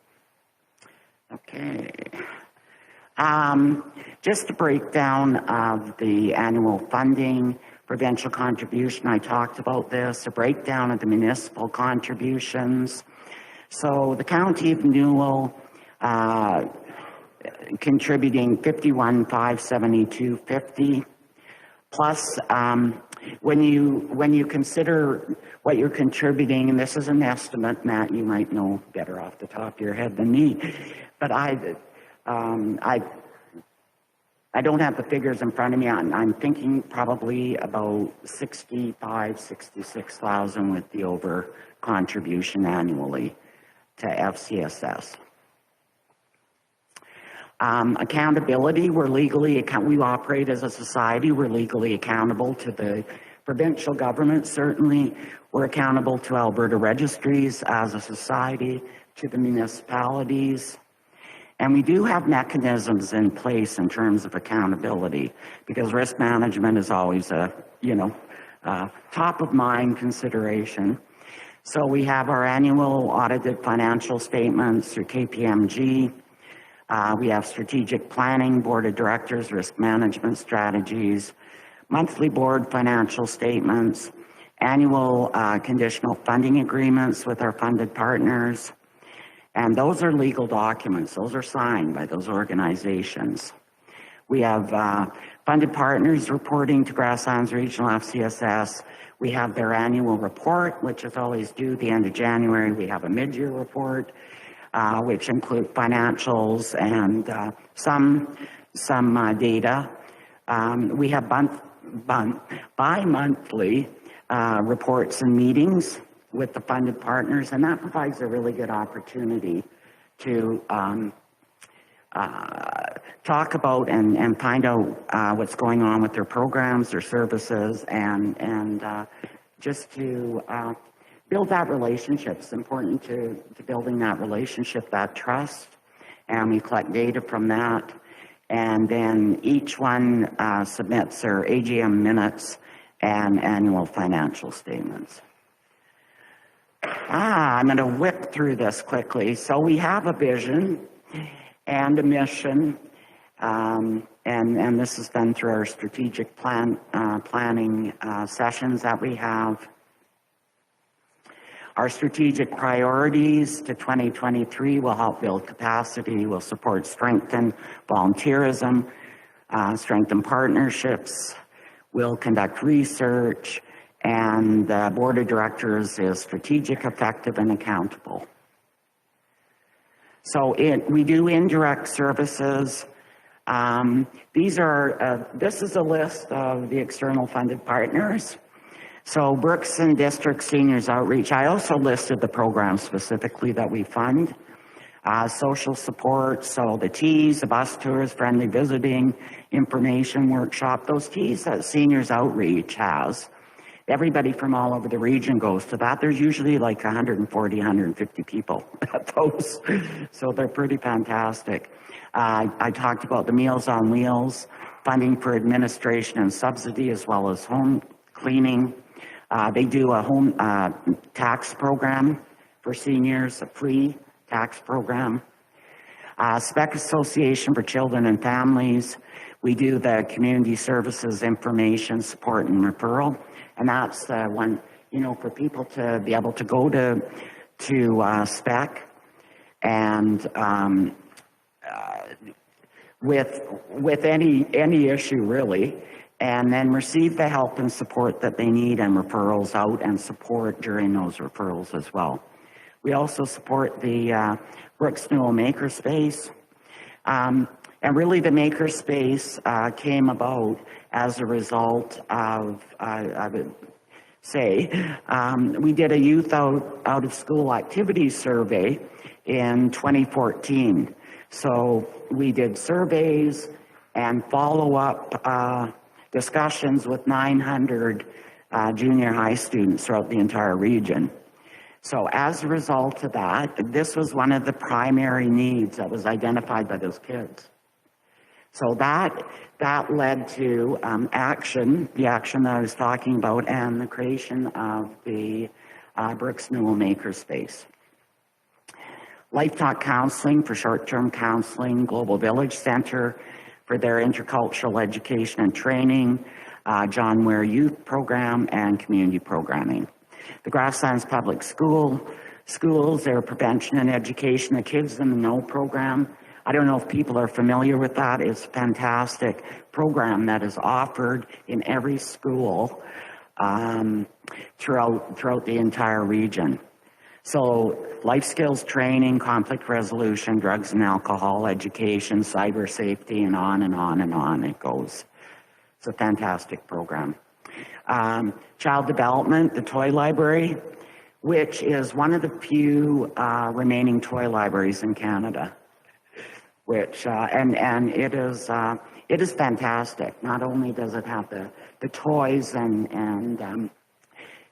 Okay. Just a breakdown of the annual funding, provincial contribution, I talked about this, a breakdown of the municipal contributions. So the County of Newell contributing 51,572.50, plus when you consider what you're contributing, and this is an estimate, Matt, you might know better off the top of your head than me, but I don't have the figures in front of me. I'm thinking probably about 66,000 with the over contribution annually to FCSS. Accountability, we operate as a society, we're legally accountable to the provincial government, certainly. We're accountable to Alberta registries as a society, to the municipalities. And we do have mechanisms in place in terms of accountability, because risk management is always a top of mind consideration. So we have our annual audited financial statements through KPMG. We have strategic planning, board of directors, risk management strategies, monthly board financial statements, annual conditional funding agreements with our funded partners. And those are legal documents. Those are signed by those organizations. We have funded partners reporting to Grasslands Regional FCSS. We have their annual report, which is always due the end of January. We have a mid-year report, which include financials and some data. We have bi-monthly reports and meetings with the funded partners, and that provides a really good opportunity to talk about and find out what's going on with their programs, their services, and just to build that relationship. It's important to building that relationship, that trust, and we collect data from that. And then each one submits their AGM minutes and annual financial statements. I'm going to whip through this quickly. So we have a vision and a mission, and this is done through our strategic planning sessions that we have. Our strategic priorities to 2023 will help build capacity, will support strengthen volunteerism, strengthen partnerships, will conduct research, and the board of directors is strategic, effective, and accountable. So we do indirect services. This is a list of the external funded partners. So Brooks and District Seniors Outreach, I also listed the programs specifically that we fund. Social support, so the teas, the bus tours, friendly visiting, information workshop, those teas that Seniors Outreach has. Everybody from all over the region goes to that. There's usually like 140, 150 people at those. So they're pretty fantastic. I talked about the Meals on Wheels, funding for administration and subsidy, as well as home cleaning. They do a home tax program for seniors, a free tax program. Spec Association for Children and Families. We do the community services, information, support, and referral. And that's the one, you know, for people to be able to go to Spec and with any issue really, and then receive the help and support that they need and referrals out and support during those referrals as well. We also support the Brooks Newell Makerspace. And really the Makerspace came about as a result of, I would say, we did a youth out of school activities survey in 2014. So we did surveys and follow-up discussions with 900 junior high students throughout the entire region. So as a result of that, this was one of the primary needs that was identified by those kids. So that led to action, the action that I was talking about, and the creation of the Brooks Newell Makerspace. Life Talk Counseling for short-term counseling, Global Village Center for their intercultural education and training, John Ware Youth Program, and community programming. The Grasslands Public Schools, their prevention and education, the Kids in the Know program. I don't know if people are familiar with that. It's a fantastic program that is offered in every school throughout the entire region. So life skills training, conflict resolution, drugs and alcohol education, cyber safety, and on and on and on it goes. It's a fantastic program. Child development, the toy library, which is one of the few remaining toy libraries in Canada. Which and it is fantastic. Not only does it have the toys and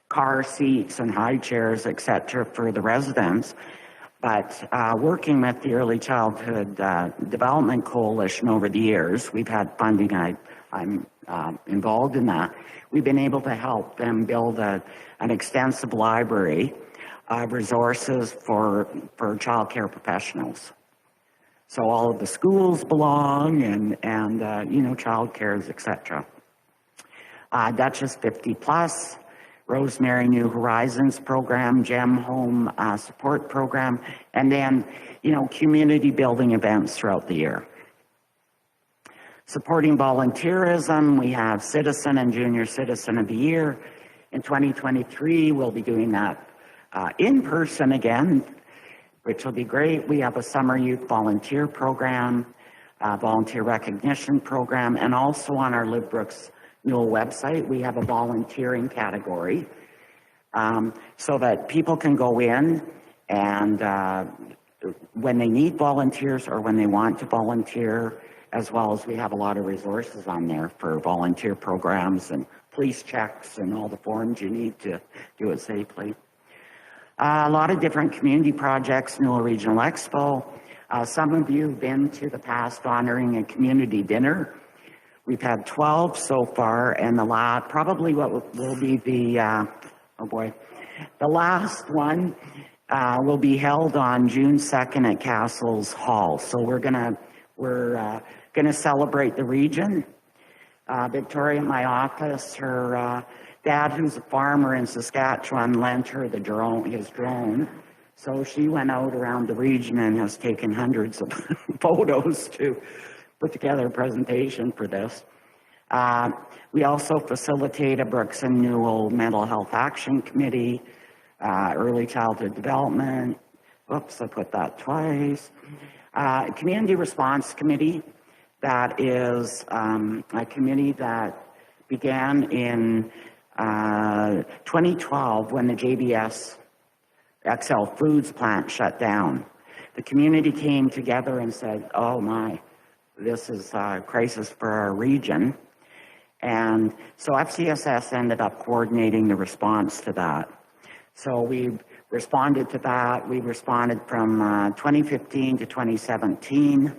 car seats and high chairs, etc., for the residents, but working with the Early Childhood Development Coalition over the years, we've had funding. I'm involved in that. We've been able to help them build an extensive library of resources for child care professionals. So all of the schools belong and you know, child cares, etc. Duchess 50 Plus, Rosemary New Horizons program, GEM Home support program, and then, you know, community building events throughout the year. Supporting volunteerism, we have Citizen and Junior Citizen of the Year. In 2023, we'll be doing that in person again, which will be great. We have a summer youth volunteer program, volunteer recognition program, and also on our Live Brooks Newell website, we have a volunteering category so that people can go in and when they need volunteers or when they want to volunteer, as well as we have a lot of resources on there for volunteer programs and police checks and all the forms you need to do it safely. A lot of different community projects, Newell Regional Expo. Some of you have been to the past honoring a community dinner. We've had 12 so far, and probably what will be the, the last one will be held on June 2nd at Castles Hall. So we're gonna celebrate the region Victoria in my office, her dad, who's a farmer in Saskatchewan, lent her his drone. So she went out around the region and has taken hundreds of photos to put together a presentation for this. We also facilitate a Brooks and Newell Mental Health Action Committee, Early Childhood Development. Oops, I put that twice. Community Response Committee, that is a committee that began in 2012 when the JBS XL Foods plant shut down. The community came together and said, oh my, this is a crisis for our region. And so FCSS ended up coordinating the response to that. So we responded to that. We responded from 2015 to 2017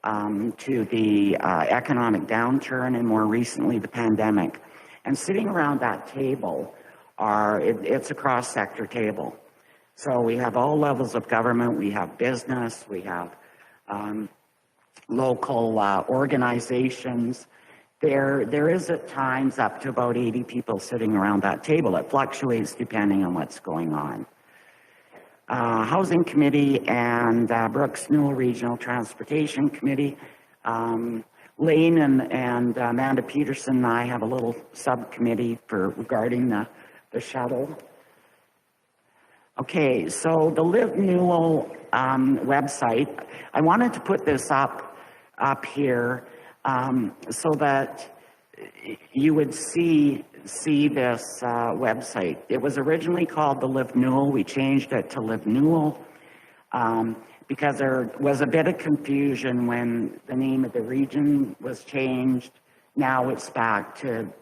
to the economic downturn and more recently the pandemic. And sitting around that table it's a cross-sector table. So we have all levels of government, we have business, we have local organizations. There is at times up to about 80 people sitting around that table. It fluctuates depending on what's going on. Housing Committee and Brooks Newell Regional Transportation Committee. Lane and Amanda Peterson and I have a little subcommittee regarding the shuttle. Okay, so the Live Newell website, I wanted to put this up here so that you would see this website. It was originally called the Live Newell. We changed it to Live Newell because there was a bit of confusion when the name of the region was changed. Now it's back to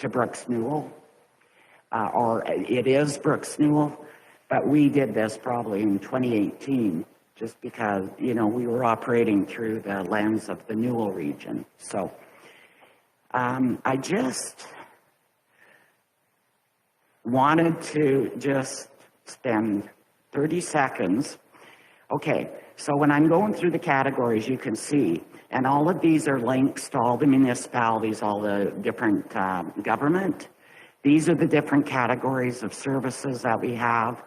Brooks Newell, or it is Brooks Newell, but we did this probably in 2018 just because, you know, we were operating through the lens of the Newell region. So I just wanted to just spend 30 seconds. Okay, so when I'm going through the categories, you can see, and all of these are links to all the municipalities, all the different government. These are the different categories of services that we have.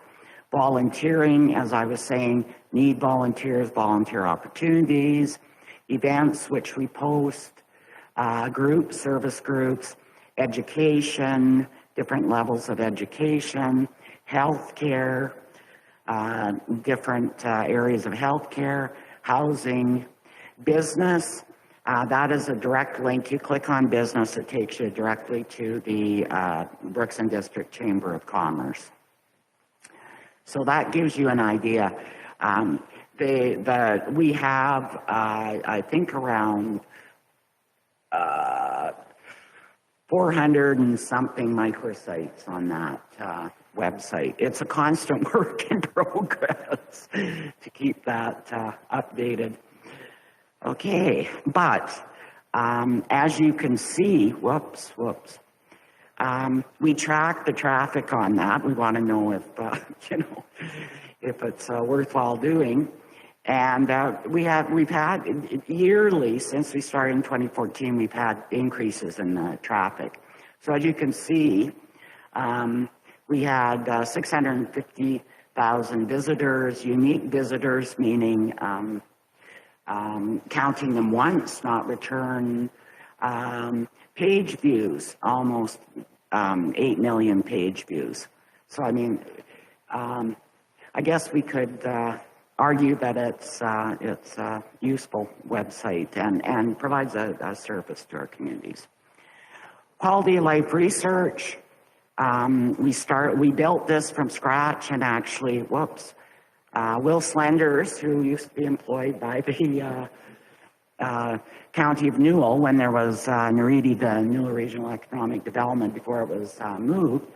Volunteering, as I was saying, need volunteers, volunteer opportunities, events which we post, groups, service groups, education, different levels of education, healthcare, different areas of healthcare, housing, business. That is a direct link. You click on business, it takes you directly to the Brooks and District Chamber of Commerce. So that gives you an idea. We have, I think, around 400 and something microsites on that website. It's a constant work in progress to keep that updated. Okay, but as you can see, we track the traffic on that. We want to know if, if it's worthwhile doing. And we've had yearly, since we started in 2014, we've had increases in traffic. So as you can see, we had 650,000 visitors, unique visitors, meaning counting them once, not return. Page views, almost 8 million page views. So, I mean, I guess we could argue that it's a useful website and provides a service to our communities. Quality of life research. We built this from scratch, and actually, Will Slenders, who used to be employed by the County of Newell when there was NRED, the Newell Regional Economic Development, before it was moved.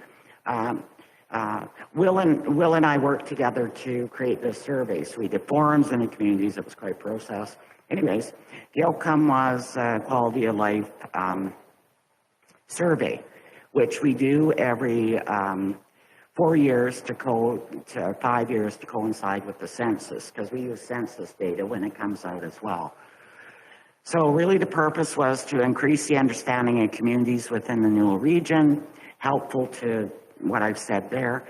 Will and I worked together to create this survey. So we did forums in the communities. It was quite a process. Anyways, the outcome was quality of life survey, which we do every 4 years to 5 years to coincide with the census, because we use census data when it comes out as well. So really the purpose was to increase the understanding of communities within the Newell region, helpful to what I've said there,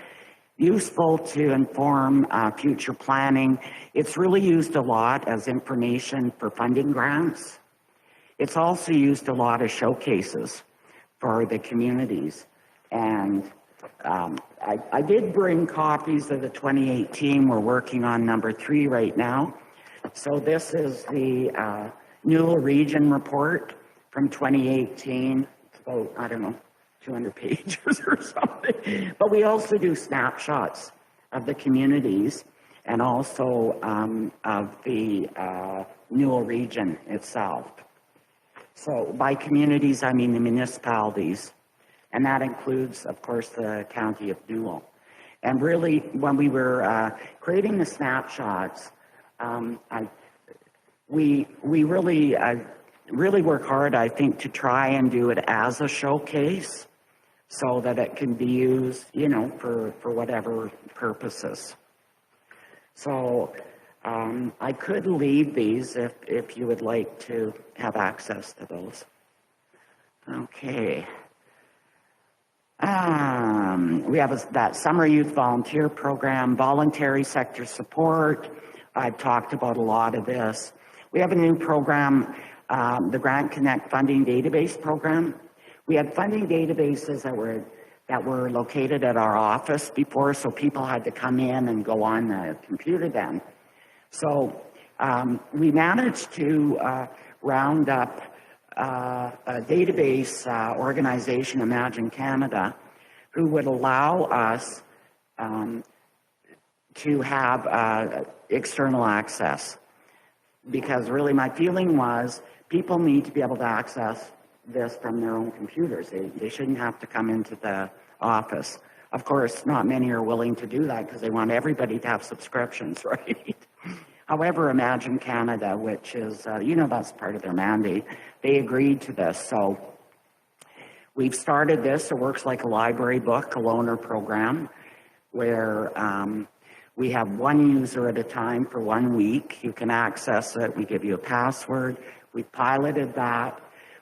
useful to inform future planning. It's really used a lot as information for funding grants. It's also used a lot as showcases for the communities. And I did bring copies of the 2018. We're working on number 3 right now. So this is the Newell Region Report from 2018. It's about, I don't know, 200 pages or something. But we also do snapshots of the communities and also of the Newell region itself. So by communities, I mean the municipalities. And that includes, of course, the county of Newell. And really, when we were creating the snapshots, we really work hard, I think, to try and do it as a showcase so that it can be used, you know, for whatever purposes. So I could leave these if you would like to have access to those. Okay. We have that summer youth volunteer program, voluntary sector support. I've talked about a lot of this. We have a new program, the Grant Connect funding database program. We had funding databases that were located at our office before, so people had to come in and go on the computer then. So we managed to round up a database organization, Imagine Canada, who would allow us to have external access. Because really my feeling was people need to be able to access this from their own computers. They shouldn't have to come into the office. Of course, not many are willing to do that because they want everybody to have subscriptions, right? However, Imagine Canada, which is, you know, that's part of their mandate, they agreed to this. So we've started this. It works like a library book, a loaner program, where we have one user at a time for 1 week. You can access it. We give you a password. We piloted that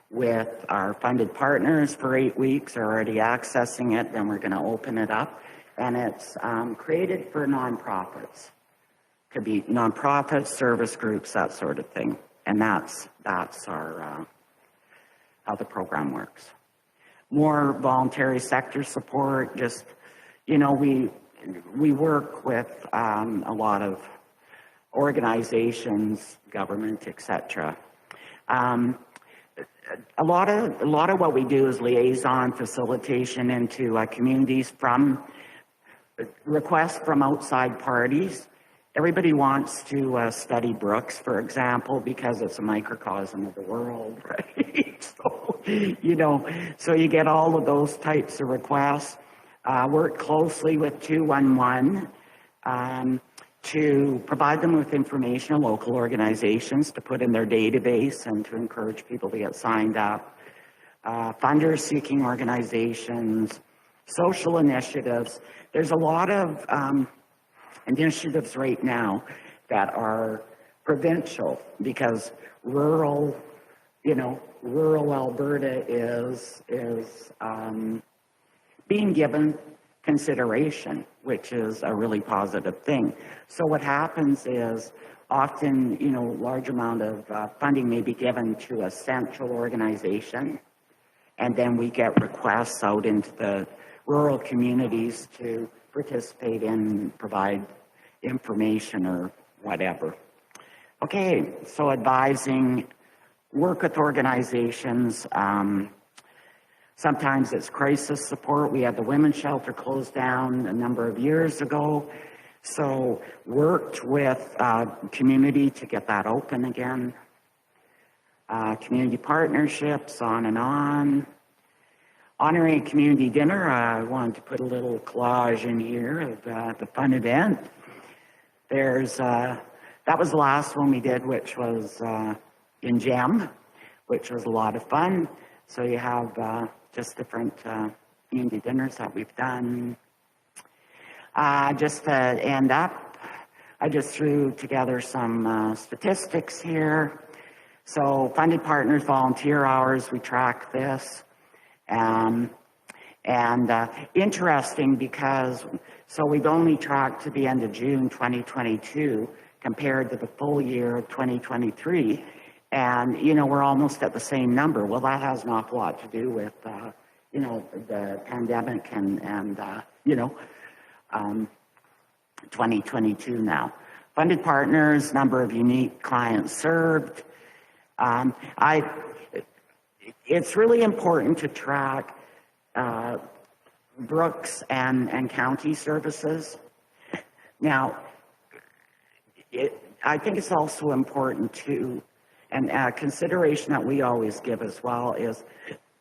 with our funded partners for 8 weeks. They're already accessing it. Then we're going to open it up. And it's created for nonprofits. Could be nonprofits, service groups, that sort of thing. And that's our how the program works. More voluntary sector support. Just, you know, we work with a lot of organizations, government, etc. A lot of what we do is liaison facilitation into communities from requests from outside parties. Everybody wants to study Brooks, for example, because it's a microcosm of the world, right? So, you know, so you get all of those types of requests. Work closely with 211 to provide them with information on local organizations to put in their database and to encourage people to get signed up. Funders seeking organizations, social initiatives. There's a lot of initiatives right now that are provincial because rural Alberta is being given consideration, which is a really positive thing. So what happens is often, you know, large amount of funding may be given to a central organization, and then we get requests out into the rural communities to participate in, provide information or whatever. Okay, so advising, work with organizations. Sometimes it's crisis support. We had the women's shelter closed down a number of years ago. So worked with community to get that open again. Community partnerships, on and on. Honoring a community dinner, I wanted to put a little collage in here of the fun event. There's, that was the last one we did, which was in GEM, which was a lot of fun. So you have just different community dinners that we've done. Just to end up, I just threw together some statistics here. So funded partners, volunteer hours, we track this. Interesting because, so we've only tracked to the end of June 2022 compared to the full year of 2023. And, you know, we're almost at the same number. Well, that has an awful lot to do with, you know, the pandemic and 2022 now. Funded partners, number of unique clients served. It's really important to track Brooks and county services. Now, I think it's also important to, and a consideration that we always give as well is,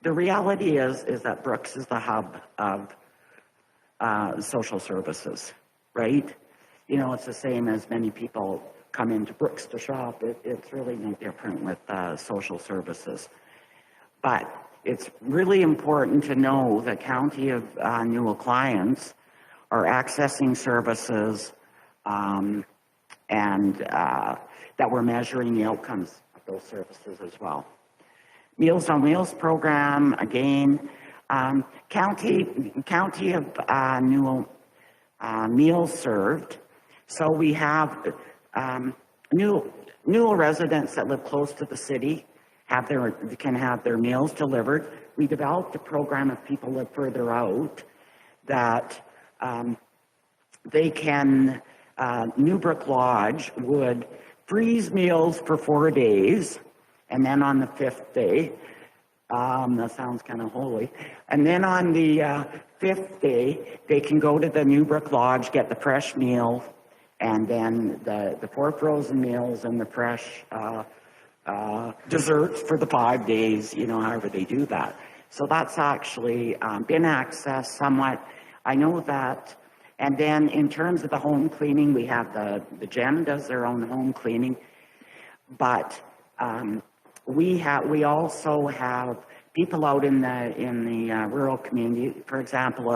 the reality is that Brooks is the hub of social services, right? You know, it's the same as many people come into Brooks to shop. It's really no different with social services. But it's really important to know that County of Newell clients are accessing services and that we're measuring the outcomes of those services as well. Meals on Wheels program, again, County of Newell meals served. So we have Newell residents that live close to the city can have their meals delivered. We developed a program if people live further out that they can, Newbrook Lodge would freeze meals for 4 days, and then on the 5th day, that sounds kind of holy, and then on the 5th day, they can go to the Newbrook Lodge, get the fresh meal, and then the 4 frozen meals and the fresh desserts for the 5 days, you know, however they do that. So that's actually been accessed somewhat. I know that. And then in terms of the home cleaning, we have the gem does their own home cleaning, but we also have people out in the rural community. For example,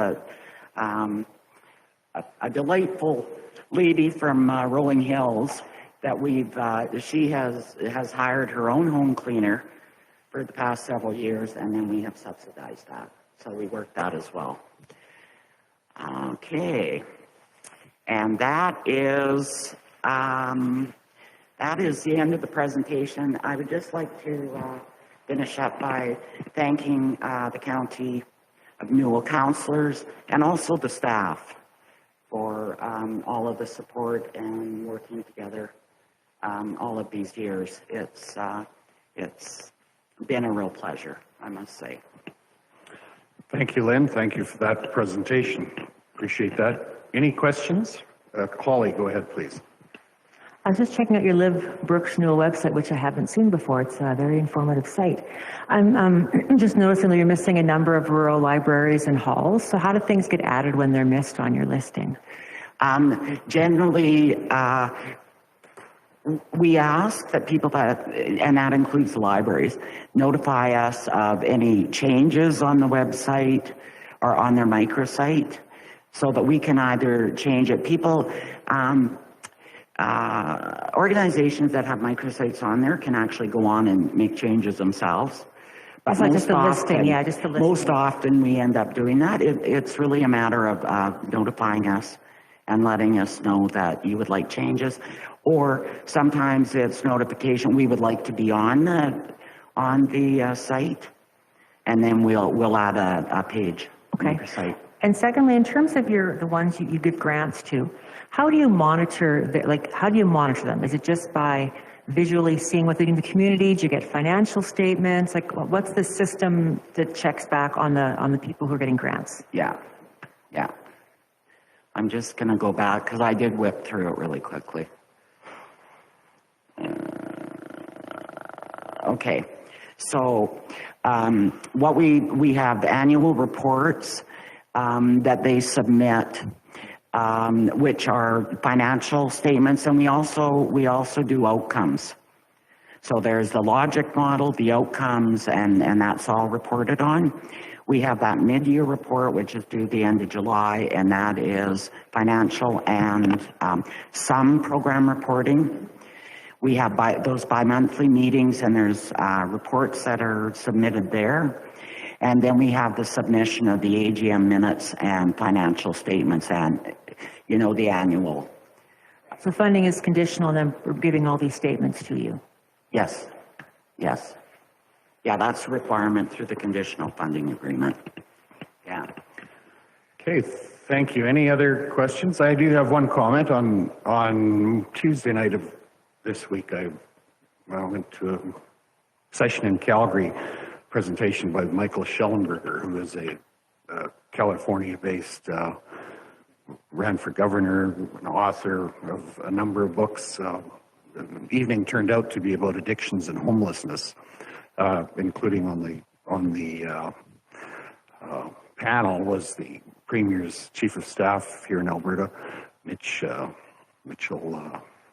a delightful lady from Rolling Hills that she has hired her own home cleaner for the past several years, and then we have subsidized that. So we work that as well. Okay, and that is the end of the presentation. I would just like to finish up by thanking the County of Newell councillors and also the staff for all of the support and working together all of these years. It's been a real pleasure, I must say. Thank you, Lynn. Thank you for that presentation. Appreciate that. Any questions? Holly, go ahead, please. I was just checking out your Live Brooks Newell website, which I haven't seen before. It's a very informative site. I'm just noticing that you're missing a number of rural libraries and halls. So how do things get added when they're missed on your listing? Generally, we ask that people and that includes the libraries, notify us of any changes on the website or on their microsite so that we can either change it. People, organizations that have microsites on there can actually go on and make changes themselves. But like just the listing, yeah, just the listing. Most often we end up doing that. It's really a matter of notifying us and letting us know that you would like changes. Or sometimes it's notification, we would like to be on the site, and then we'll add a page. Okay. On the site. And secondly, in terms of the ones you give grants to, how do you monitor them? Is it just by visually seeing what's in the community? Do you get financial statements? Like, what's the system that checks back on the people who are getting grants? Yeah. I'm just going to go back because I did whip through it really quickly. Okay, so what we have annual reports that they submit, which are financial statements, and we also do outcomes. So there's the logic model, the outcomes, and that's all reported on. We have that mid-year report, which is due the end of July, and that is financial and some program reporting. We have those bi-monthly meetings, and there's reports that are submitted there. And then we have the submission of the AGM minutes and financial statements and, the annual. So funding is conditional, and then we're giving all these statements to you. Yes, yes. Yeah, that's a requirement through the conditional funding agreement. Yeah. Okay, thank you. Any other questions? I do have one comment. On Tuesday night of this week, I went to a session in Calgary, presentation by Michael Schellenberger, who is a California-based, ran for governor, an author of a number of books. The evening turned out to be about addictions and homelessness, including on the panel was the Premier's Chief of Staff here in Alberta, Mitchell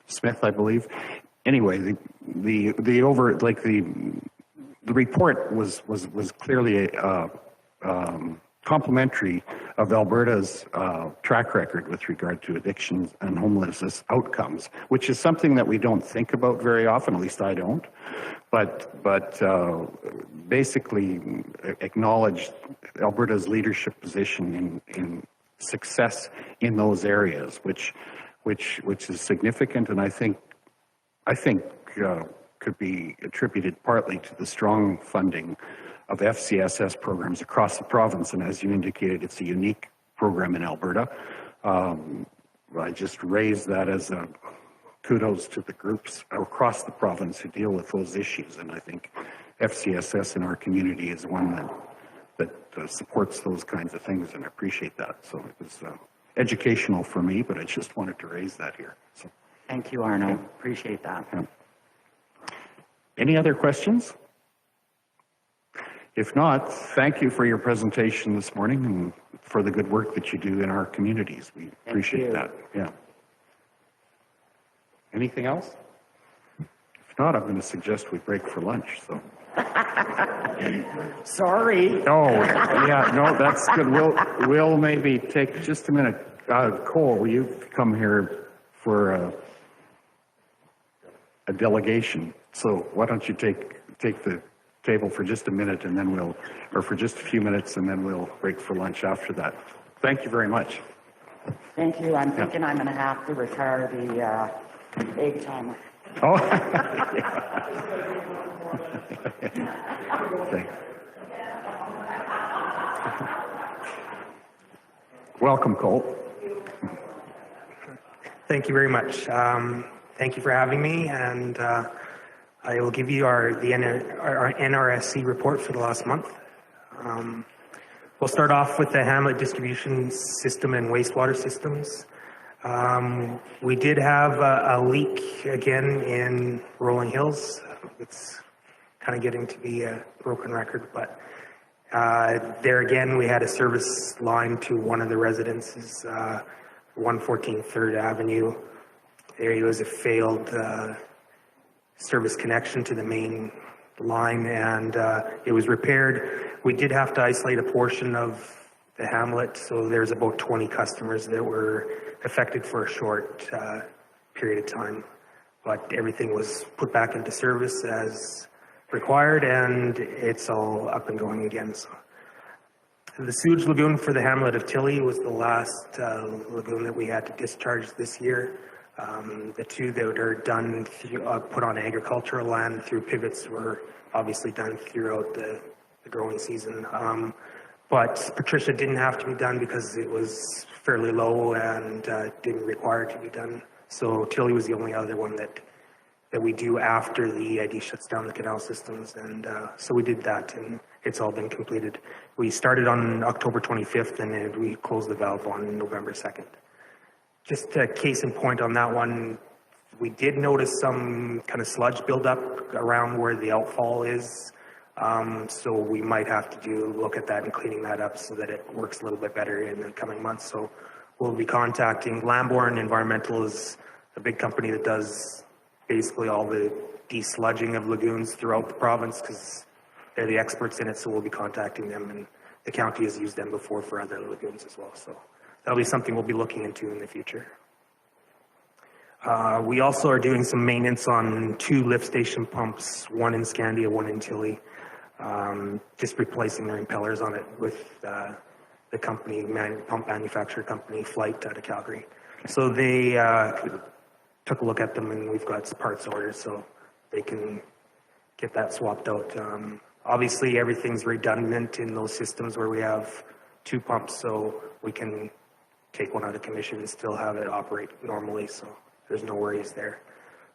Smith, I believe. Anyway, the report was clearly complimentary of Alberta's track record with regard to addictions and homelessness outcomes, which is something that we don't think about very often, at least I don't, but basically acknowledged Alberta's leadership position in success in those areas, which is significant, and I think could be attributed partly to the strong funding of FCSS programs across the province. And as you indicated, it's a unique program in Alberta. I just raised that as a kudos to the groups across the province who deal with those issues. And I think FCSS in our community is one that supports those kinds of things, and I appreciate that. So it was educational for me, but I just wanted to raise that here. So. Thank you, Arno. Appreciate that. Yeah. Any other questions? If not, thank you for your presentation this morning and for the good work that you do in our communities. We appreciate that. Yeah. Anything else? If not, I'm going to suggest we break for lunch. So. Sorry. Oh, yeah, no, that's good. We'll maybe take just a minute. Cole, will you come here for a delegation? So why don't you take the table for just a minute, and then or for just a few minutes, and then we'll break for lunch after that. Thank you very much. Thank you. I'm thinking I'm going to have to retire the egg timer. Oh. Welcome, Cole. Thank you very much. Thank you for having me, and I will give you our NRSC report for the last month. We'll start off with the Hamlet distribution system and wastewater systems. We did have a leak again in Rolling Hills. It's kind of getting to be a broken record, but there again we had a service line to one of the residences, 114 3rd Avenue. There was a failed service connection to the main line, and it was repaired. We did have to isolate a portion of the hamlet, so there's about 20 customers that were affected for a short period of time. But everything was put back into service as required, and it's all up and going again. So the sewage lagoon for the hamlet of Tilly was the last lagoon that we had to discharge this year. The two that are done, put on agricultural land through pivots, were obviously done throughout the growing season. But Patricia didn't have to be done because it was fairly low and didn't require it to be done. So Tilly was the only other one that we do after the ID shuts down the canal systems. And so we did that, and it's all been completed. We started on October 25th, and we closed the valve on November 2nd. Just a case in point on that one, we did notice some kind of sludge buildup around where the outfall is. So we might have to look at that and cleaning that up so that it works a little bit better in the coming months. So we'll be contacting Lamborn Environmental, is a big company that does basically all the desludging of lagoons throughout the province, because they're the experts in it. So we'll be contacting them, and the county has used them before for other lagoons as well. So that'll be something we'll be looking into in the future. We also are doing some maintenance on 2 lift station pumps, one in Scandia, one in Tilly. Just replacing the impellers on it with the company, pump manufacturer company, Flight out of Calgary. So they took a look at them, and we've got parts orders, so they can get that swapped out. Obviously, everything's redundant in those systems where we have 2 pumps, so we can take one out of commission and still have it operate normally, so there's no worries there.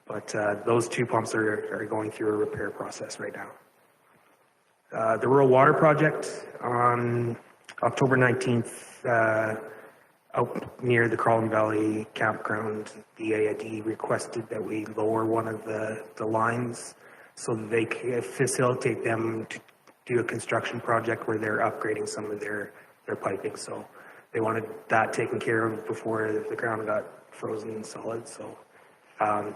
But those 2 pumps are going through a repair process right now. The rural water project on October 19th, out near the Crawlin Valley campground, the AID requested that we lower one of the lines so that they can facilitate them to do a construction project where they're upgrading some of their piping. So they wanted that taken care of before the ground got frozen solid. So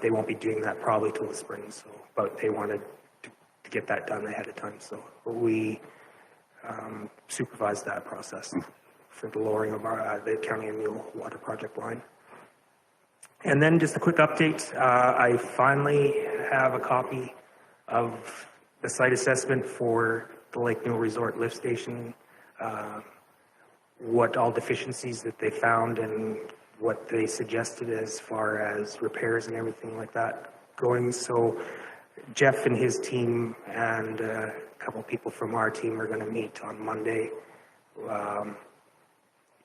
they won't be doing that probably till the spring. So, but they wanted to get that done ahead of time. So we supervised that process for the lowering of the County and Mule water project line. And then just a quick update. I finally have a copy of the site assessment for the Lake Mule Resort lift station, what all deficiencies that they found and what they suggested as far as repairs and everything like that going. So Jeff and his team and a couple people from our team are going to meet on Monday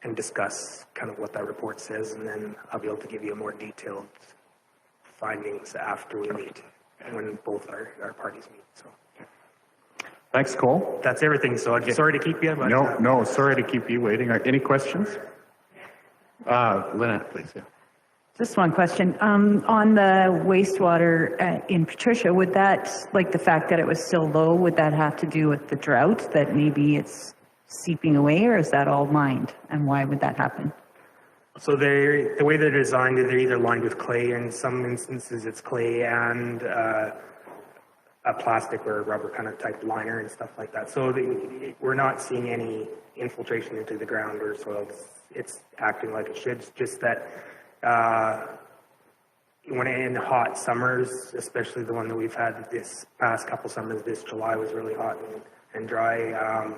and discuss kind of what that report says, and then I'll be able to give you a more detailed findings after we meet, when both our parties meet. So Thanks, Cole. that's everything. So I'm sorry to keep you. But, No, sorry to keep you waiting. Any questions? Lynette, please. Yeah. Just one question. On the wastewater in Patricia, would that, like the fact that it was still low, would that have to do with the drought, that maybe it's seeping away, or is that all mined? And why would that happen? So the way they're designed, they're either lined with clay. In some instances, it's clay and a plastic or a rubber kind of type liner and stuff like that. So we're not seeing any infiltration into the ground or soil. It's acting like it should. It's just that when in hot summers, especially the one that we've had this past couple summers, this July was really hot and dry,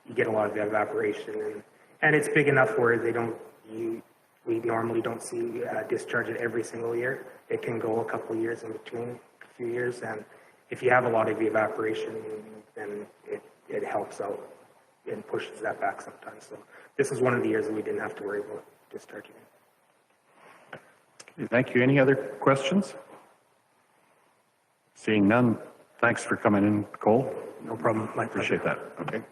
you get a lot of evaporation. And it's big enough where we normally don't see discharge it every single year. It can go a couple of years in between, a few years. And if you have a lot of evaporation, then it helps out and pushes that back sometimes. So this is one of the years that we didn't have to worry about discharging it. Thank you. Any other questions? Seeing none, thanks for coming in, Cole. No problem. My pleasure. Appreciate that. Okay.